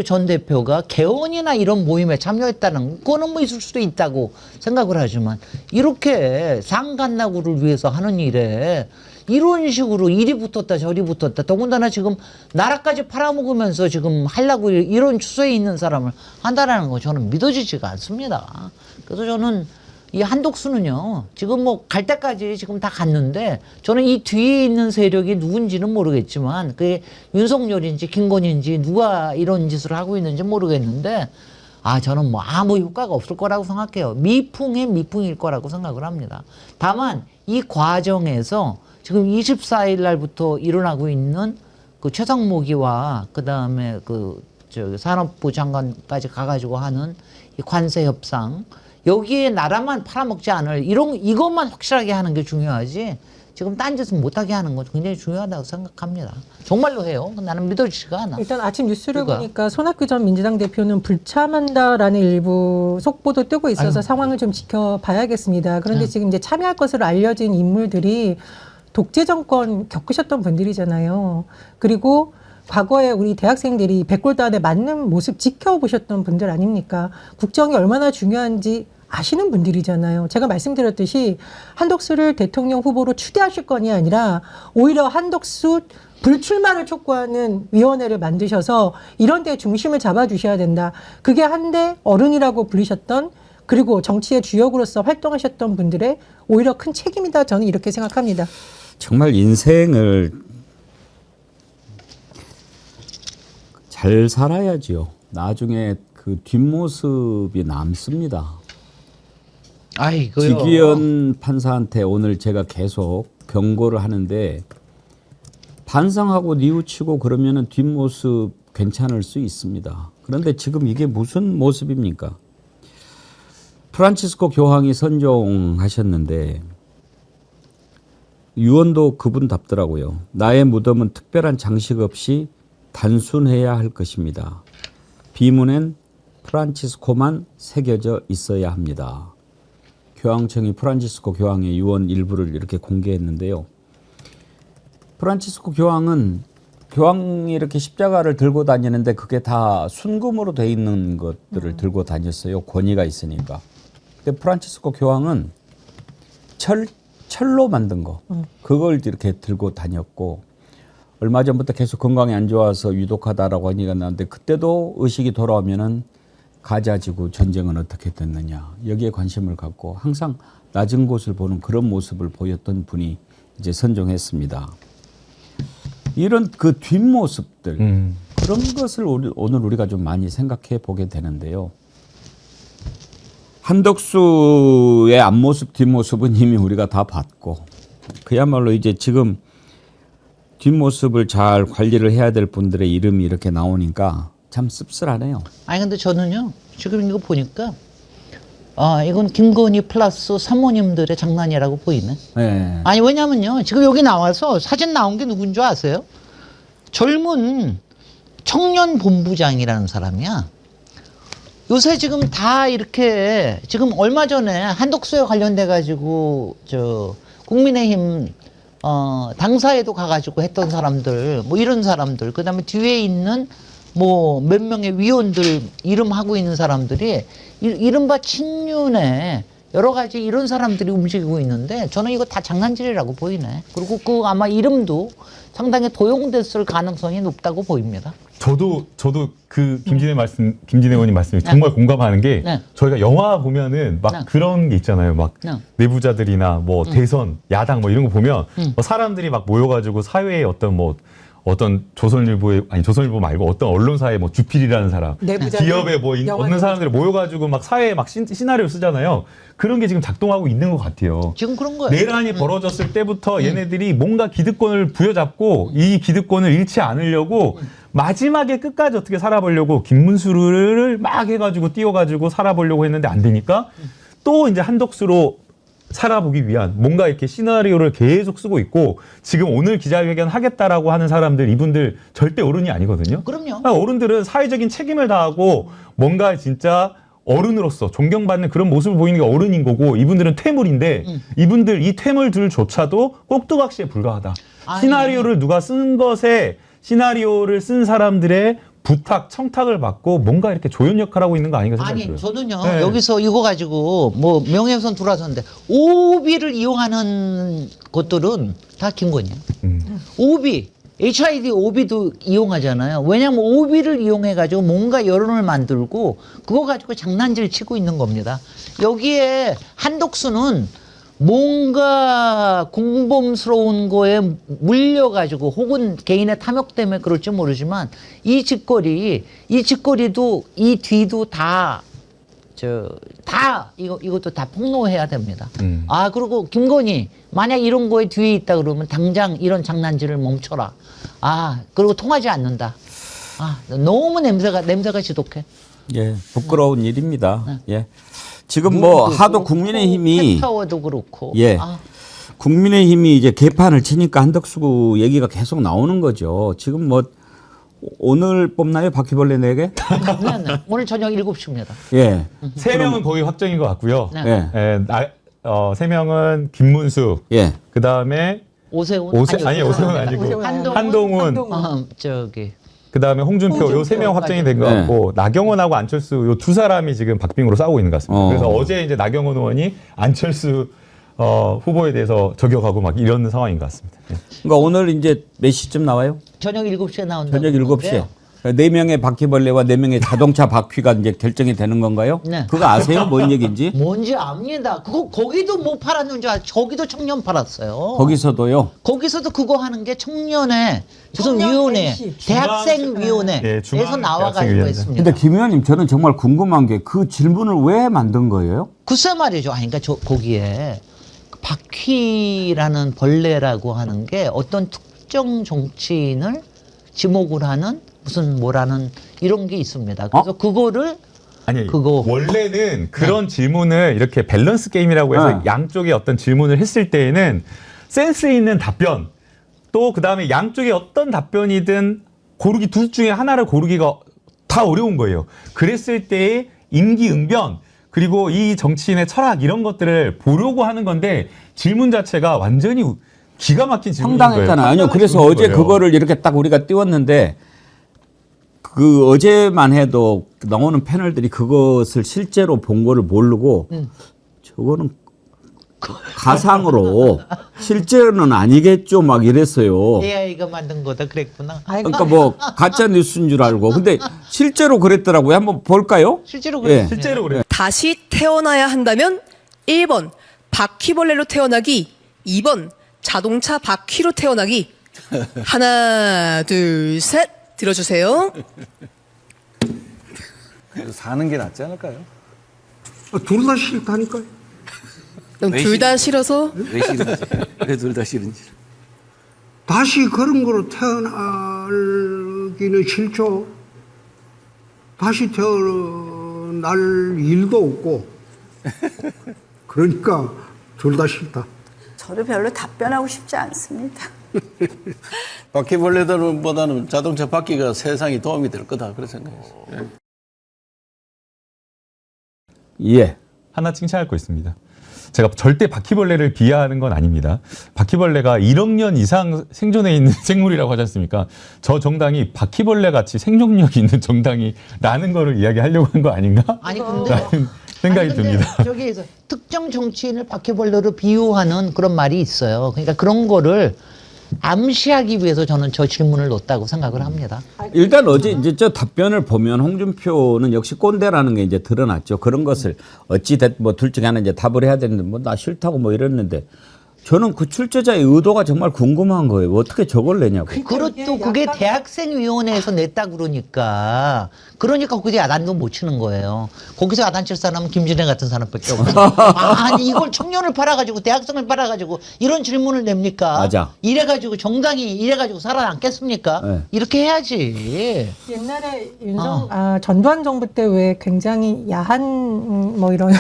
전 대표가 개헌이나 이런 모임에 참여했다는 거는 뭐 있을 수도 있다고 생각을 하지만 이렇게 상간나구를 위해서 하는 일에 이런 식으로 이리 붙었다 저리 붙었다 더군다나 지금 나라까지 팔아먹으면서 지금 하려고 이런 추세에 있는 사람을 한다라는 거 저는 믿어지지가 않습니다. 그래서 저는 이 한덕수는요 지금 뭐 갈 때까지 지금 다 갔는데 저는 이 뒤에 있는 세력이 누군지는 모르겠지만 그게 윤석열인지 김건희인지 누가 이런 짓을 하고 있는지 모르겠는데 저는 뭐 아무 효과가 없을 거라고 생각해요. 미풍의 미풍일 거라고 생각을 합니다. 다만 이 과정에서 지금 24일 날부터 일어나고 있는 그 최상목이와 그다음에 산업부 장관까지 가가지고 하는 이 관세 협상 여기에 나라만 팔아먹지 않을 이것만 확실하게 하는 게 중요하지 지금 딴 짓은 못하게 하는 건 굉장히 중요하다고 생각합니다. 정말로 해요. 나는 믿어지지가 않아. 일단 아침 뉴스를 보니까 손학규 전 민주당 대표는 불참한다라는 일부 속보도 뜨고 있어서 상황을 좀 지켜봐야겠습니다. 그런데 지금 이제 참여할 것으로 알려진 인물들이 독재 정권 겪으셨던 분들이잖아요. 그리고 과거에 우리 대학생들이 백골단에 맞는 모습 지켜보셨던 분들 아닙니까? 국정이 얼마나 중요한지 아시는 분들이잖아요. 제가 말씀드렸듯이 한덕수를 대통령 후보로 추대하실 건이 아니라 오히려 한덕수 불출마를 촉구하는 위원회를 만드셔서 이런 데 중심을 잡아주셔야 된다. 그게 한때 어른이라고 불리셨던 그리고 정치의 주역으로서 활동하셨던 분들의 오히려 큰 책임이다. 저는 이렇게 생각합니다. 정말 인생을 잘 살아야지요. 나중에 그 뒷모습이 남습니다. 지기현 판사한테 오늘 제가 계속 경고를 하는데 반성하고 뉘우치고 그러면은 뒷모습 괜찮을 수 있습니다. 그런데 지금 이게 무슨 모습입니까? 프란치스코 교황이 선종하셨는데 유언도 그분 답더라고요. 나의 무덤은 특별한 장식 없이 단순해야 할 것입니다. 비문엔 프란치스코만 새겨져 있어야 합니다. 교황청이 프란치스코 교황의 유언 일부를 이렇게 공개했는데요. 프란치스코 교황은 교황이 이렇게 십자가를 들고 다니는데 그게 다 순금으로 돼 있는 것들을 들고 다녔어요. 권위가 있으니까. 근데 프란치스코 교황은 철로 만든 거 그걸 이렇게 들고 다녔고 얼마 전부터 계속 건강이 안 좋아서 위독하다라고 얘기가 나는데 그때도 의식이 돌아오면은 가자지구 전쟁은 어떻게 됐느냐 여기에 관심을 갖고 항상 낮은 곳을 보는 그런 모습을 보였던 분이 이제 선종했습니다. 이런 그 뒷모습들 그런 것을 오늘 우리가 좀 많이 생각해 보게 되는데요. 한덕수의 앞모습 뒷모습은 이미 우리가 다 봤고 그야말로 이제 지금 뒷모습을 잘 관리를 해야 될 분들의 이름이 이렇게 나오니까 참 씁쓸하네요. 아니 근데 저는요 지금 이거 보니까 이건 김건희 플러스 사모님들의 장난이라고 보이네. 네. 아니 왜냐면요 지금 여기 나와서 사진 나온 게 누군 줄 아세요? 젊은 청년 본부장이라는 사람이야. 요새 지금 다 이렇게 지금 얼마 전에 한덕수에 관련돼 가지고 저 국민의힘 당사에도 가가지고 했던 사람들 뭐 이런 사람들 그다음에 뒤에 있는 뭐 몇 명의 위원들 이름하고 있는 사람들이 이른바 친윤의 여러 가지 이런 사람들이 움직이고 있는데 저는 이거 다 장난질이라고 보이네. 그리고 그 아마 이름도 상당히 도용됐을 가능성이 높다고 보입니다. 저도 그 김진애 의원님 말씀에 정말 공감하는 게 네. 저희가 영화 보면은 막 네. 그런 게 있잖아요. 막 네. 내부자들이나 뭐 대선, 야당 뭐 이런 거 보면 뭐 사람들이 막 모여가지고 사회의 어떤 조선일보 말고 어떤 언론사의 뭐 주필이라는 사람, 내부자들, 기업에 뭐 영화 없는 사람들이 모여가지고 막 사회에 막 시나리오 쓰잖아요. 그런 게 지금 작동하고 있는 것 같아요. 지금 그런 거예요. 내란이 벌어졌을 때부터 얘네들이 뭔가 기득권을 부여잡고 이 기득권을 잃지 않으려고 마지막에 끝까지 어떻게 살아보려고 김문수를 막 해가지고 띄워가지고 살아보려고 했는데 안 되니까 또 이제 한덕수로 살아보기 위한 뭔가 이렇게 시나리오를 계속 쓰고 있고 지금 오늘 기자회견 하겠다라고 하는 사람들 이분들 절대 어른이 아니거든요. 그럼요. 그러니까 어른들은 사회적인 책임을 다하고 뭔가 진짜 어른으로서 존경받는 그런 모습을 보이는 게 어른인 거고 이분들은 퇴물인데 이분들 이 퇴물들조차도 꼭두각시에 불과하다. 아니. 시나리오를 누가 쓴 것에 시나리오를 쓴 사람들의 부탁, 청탁을 받고 뭔가 이렇게 조연 역할하고 있는 거 아닌가 생각이 들어요. 저는요 네. 여기서 이거 가지고 뭐 명예훼손 들어왔었는데 오비를 이용하는 것들은 다 김건희예요. 오비, HID 오비도 이용하잖아요. 왜냐하면 오비를 이용해가지고 뭔가 여론을 만들고 그거 가지고 장난질 치고 있는 겁니다. 여기에 한덕수는 뭔가 공범스러운 거에 물려가지고 혹은 개인의 탐욕 때문에 그럴지 모르지만 이 짓거리도 이 뒤도 다 이것도 다 폭로해야 됩니다. 그리고 김건희 만약 이런 거에 뒤에 있다 그러면 당장 이런 장난질을 멈춰라. 그리고 통하지 않는다. 너무 냄새가 지독해. 예, 부끄러운 일입니다. 예. 지금 뭐 하도 국민의힘이 캣타워도 그렇고. 예. 국민의힘이 이제 개판을 치니까 한덕수 얘기가 계속 나오는 거죠. 지금 뭐 오늘 뽑나요? 바퀴벌레 4개? 네. 오늘 저녁 7시입니다. 예. 3명은 거의 확정인 것 같고요. 네. 예. 3명은 김문수, 예. 그 다음에 오세훈 오세훈 아니고 한동훈, 그 다음에 홍준표 요 3명 확정이 된 것 네. 같고 나경원하고 안철수 요 2사람이 지금 박빙으로 싸우고 있는 것 같습니다. 그래서 어제 이제 나경원 의원이 안철수 후보에 대해서 저격하고 막 이런 상황인 것 같습니다. 네. 그러니까 오늘 이제 몇 시쯤 나와요? 저녁 7시에 나온다. 저녁 7시에. 4명의 바퀴벌레와 4명의 자동차 바퀴가 이제 결정이 되는 건가요? 네. 그거 아세요? 뭔 얘기인지? 뭔지 압니다. 거기도 뭐 팔았는 줄 저기도 청년 팔았어요. 거기서도요? 거기서도 그거 하는 게 청년의 무슨 청년 위원회, NC. 대학생위원회에서 중앙 나와가지고 대학생위원회. 했습니다. 근데 김 의원님 저는 정말 궁금한 게 그 질문을 왜 만든 거예요? 글쎄 말이죠. 그러니까 거기에 바퀴라는 벌레라고 하는 게 어떤 특정 정치인을 지목을 하는 무슨 뭐라는 이런 게 있습니다. 그래서 그거를 원래는 그런 질문을 이렇게 밸런스 게임이라고 해서 양쪽의 어떤 질문을 했을 때에는 센스 있는 답변, 또 그다음에 양쪽에 어떤 답변이든 고르기 둘 중에 하나를 고르기가 다 어려운 거예요. 그랬을 때의 임기응변, 그리고 이 정치인의 철학 이런 것들을 보려고 하는 건데 질문 자체가 완전히 기가 막힌 질문인 거예요. 황당했잖아요. 아니요. 그래서 어제 거예요. 그거를 이렇게 딱 우리가 띄웠는데 그 어제만 해도 나오는 패널들이 그것을 실제로 본 거를 모르고 저거는 가상으로 실제로는 아니겠죠 막 이랬어요. AI가 만든 거다 그랬구나. 그러니까 뭐 가짜 뉴스인 줄 알고 근데 실제로 그랬더라고요. 한번 볼까요? 실제로 예. 그랬어요. 실제로 그래요. 다시 태어나야 한다면 1번 바퀴벌레로 태어나기, 2번 자동차 바퀴로 태어나기. 하나, 둘, 셋 들어주세요. 사는 게 낫지 않을까요? 둘 다 싫다니까요. 그럼 둘 다 싫어서 왜 싫은지. 왜 둘 다 싫은지. 다시 그런 거로 태어나기는 싫죠. 다시 태어날 일도 없고. 그러니까 둘 다 싫다. 저도 별로 답변하고 싶지 않습니다. 바퀴벌레들보다는 자동차 바퀴가 세상에 도움이 될 거다 그런 생각이에요. 예. 하나 칭찬할 거 있습니다. 제가 절대 바퀴벌레를 비하하는 건 아닙니다. 바퀴벌레가 1억 년 이상 생존해 있는 생물이라고 하지 않습니까? 저 정당이 바퀴벌레 같이 생존력이 있는 정당이라는 거를 이야기하려고 한 거 아닌가? 아니 근데 라는 생각이 듭니다. 저기에서 특정 정치인을 바퀴벌레로 비유하는 그런 말이 있어요. 그러니까 그런 거를 암시하기 위해서 저는 저 질문을 넣었다고 생각을 합니다. 일단 어제 이제 저 답변을 보면 홍준표는 역시 꼰대라는 게 이제 드러났죠. 그런 것을 어찌됐든 뭐 둘 중에 하나 이제 답을 해야 되는데 뭐 나 싫다고 뭐 이랬는데 저는 그 출제자의 의도가 정말 궁금한 거예요. 어떻게 저걸 내냐고. 그것도 그게 대학생위원회에서 냈다 그러니까 그게 야단도 못 치는 거예요. 거기서 야단 칠 사람은 김진애 같은 사람밖에 없어. 아니 이걸 청년을 팔아가지고 대학생을 팔아가지고 이런 질문을 냅니까? 맞아. 이래가지고 정당이 이래가지고 살아남겠습니까? 네. 이렇게 해야지. 옛날에 전두환 정부 때 왜 굉장히 야한 뭐 이런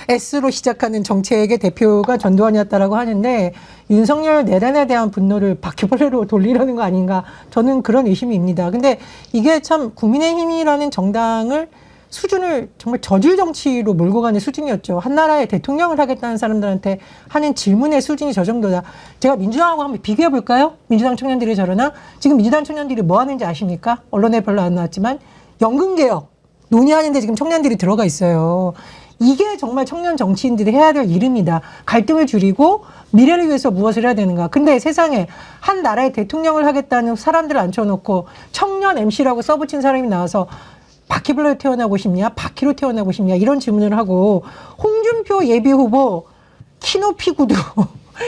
S로 시작하는 정책의 대표가 전두환이었다라고 하는데 윤석열 내란에 대한 분노를 바퀴벌레로 돌리려는 거 아닌가 저는 그런 의심입니다. 근데 이게 참 국민의힘이라는 정당을 수준을 정말 저질 정치로 몰고 가는 수준이었죠. 한 나라의 대통령을 하겠다는 사람들한테 하는 질문의 수준이 저 정도다. 제가 민주당하고 한번 비교해 볼까요? 민주당 청년들이 저러나? 지금 민주당 청년들이 뭐 하는지 아십니까? 언론에 별로 안 나왔지만 연금개혁 논의하는데 지금 청년들이 들어가 있어요. 이게 정말 청년 정치인들이 해야 될 일입니다. 갈등을 줄이고 미래를 위해서 무엇을 해야 되는가. 근데 세상에 한 나라의 대통령을 하겠다는 사람들을 앉혀놓고 청년 MC라고 써붙인 사람이 나와서 바퀴벌레로 태어나고 싶냐? 바퀴로 태어나고 싶냐? 이런 질문을 하고 홍준표 예비후보 키높이 구두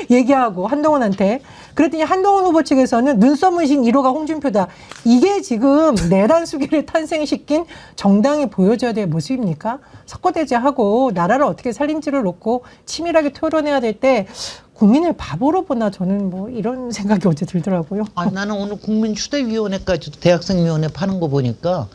얘기하고 한동훈한테 그랬더니 한동훈 후보 측에서는 눈썹 문신 1호가 홍준표다. 이게 지금 내란 수기를 탄생시킨 정당이 보여줘야 될 모습입니까? 석고대죄하고 나라를 어떻게 살림지를 놓고 치밀하게 토론해야 될 때 국민을 바보로 보나 저는 뭐 이런 생각이 어제 들더라고요. 나는 오늘 국민추대위원회까지도 대학생위원회 파는 거 보니까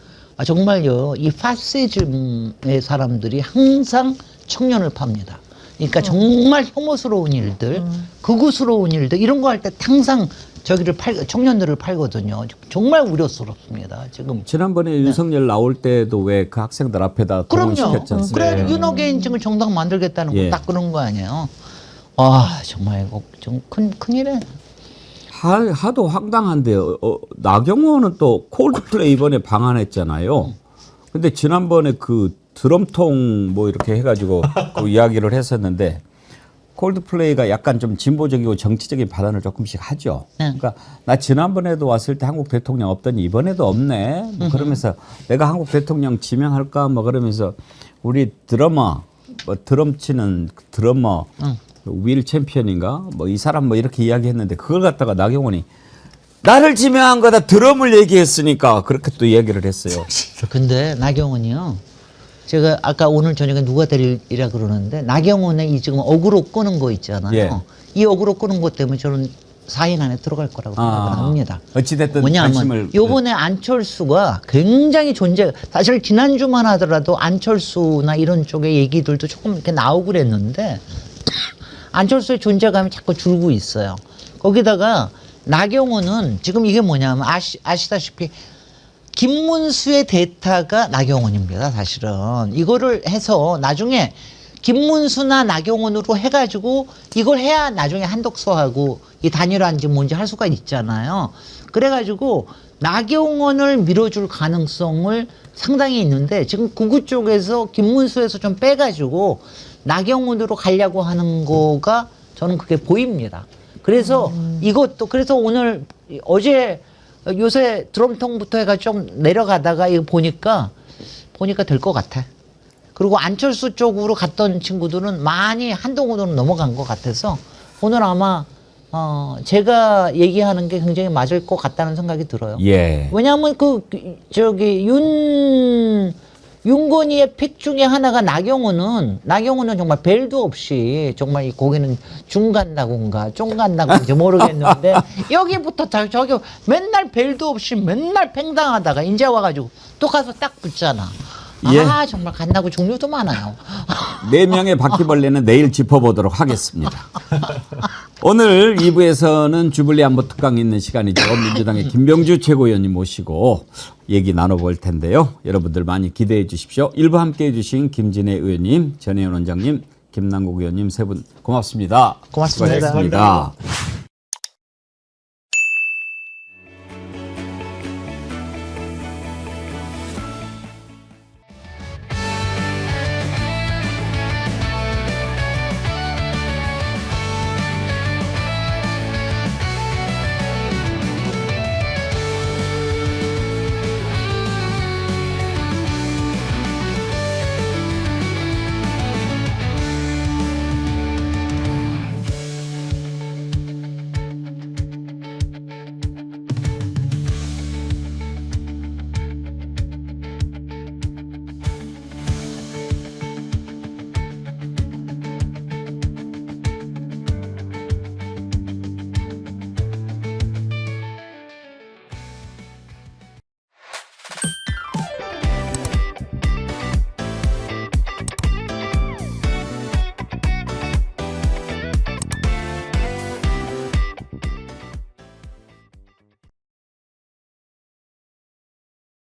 정말요 이 파시즘의 사람들이 항상 청년을 팝니다. 그러니까 정말 혐오스러운 일들, 극우스러운 일들 이런 거 할 때 항상 청년들을 팔거든요. 정말 우려스럽습니다. 지금 지난번에 윤석열 나올 때도 왜 그 학생들 앞에다 동원시켰지 않습니까? 그래 윤호개인증을 정당 만들겠다는 거 예. 딱 그런 거 아니에요. 정말 이거 좀 큰일이네. 하도 황당한데요. 나경원은 또 콜드플레이 이번에 방한했잖아요. 근데 지난번에 그 드럼통 뭐 이렇게 해가지고 그 이야기를 했었는데 콜드플레이가 약간 좀 진보적이고 정치적인 발언을 조금씩 하죠. 그러니까 나 지난번에도 왔을 때 한국 대통령 없더니 이번에도 없네. 뭐 그러면서 내가 한국 대통령 지명할까 뭐 그러면서 우리 드러머 뭐 드럼 치는 드러머 윌 챔피언인가 뭐 이 사람 뭐 이렇게 이야기했는데 그걸 갖다가 나경원이 나를 지명한 거다 드럼을 얘기했으니까 그렇게 또 얘기를 했어요. 근데 나경원이요. 제가 아까 오늘 저녁에 누가 데리라 그러는데 나경원의 이 지금 어그로 끄는 거 있잖아요. 예. 이 어그로 끄는 것 때문에 저는 4인 안에 들어갈 거라고 생각을 합니다. 어찌됐든 뭐냐면 관심을 요번에 안철수가 굉장히 사실 지난주만 하더라도 안철수나 이런 쪽의 얘기들도 조금 이렇게 나오고 그랬는데 안철수의 존재감이 자꾸 줄고 있어요. 거기다가 나경원은 지금 이게 뭐냐면 아시다시피 김문수의 대타가 나경원입니다. 사실은 이거를 해서 나중에 김문수나 나경원으로 해가지고 이걸 해야 나중에 한독서하고 이 단일화인지 뭔지 할 수가 있잖아요. 그래가지고 나경원을 밀어줄 가능성을 상당히 있는데 지금 구구 쪽에서 김문수에서 좀 빼가지고 나경원으로 가려고 하는 거가 저는 그게 보입니다. 그래서 이것도 그래서 오늘 어제 요새 드럼통부터 해가 좀 내려가다가 이거 보니까 될 것 같아. 그리고 안철수 쪽으로 갔던 친구들은 많이 한동훈으로 넘어간 것 같아서 오늘 아마 제가 얘기하는 게 굉장히 맞을 것 같다는 생각이 들어요. 예. 왜냐하면 윤건희의 픽 중에 하나가 나경원은 정말 벨도 없이 정말 거기는 중 간다고인가 쫑 간다고인지 모르겠는데 여기부터 저기 맨날 벨도 없이 맨날 팽당하다가 이제 와가지고 또 가서 딱 붙잖아. 예. 아 정말 간다고 종류도 많아요. 4명의 바퀴벌레는 내일 짚어보도록 하겠습니다. 오늘 2부에서는 주블리 안보 특강 있는 시간이죠. 민주당의 김병주 최고위원님 모시고 얘기 나눠볼 텐데요. 여러분들 많이 기대해 주십시오. 1부 함께해 주신 김진애 의원님, 전혜연 원장님, 김남국 의원님 세 분 고맙습니다. 고맙습니다. 수고하셨습니다.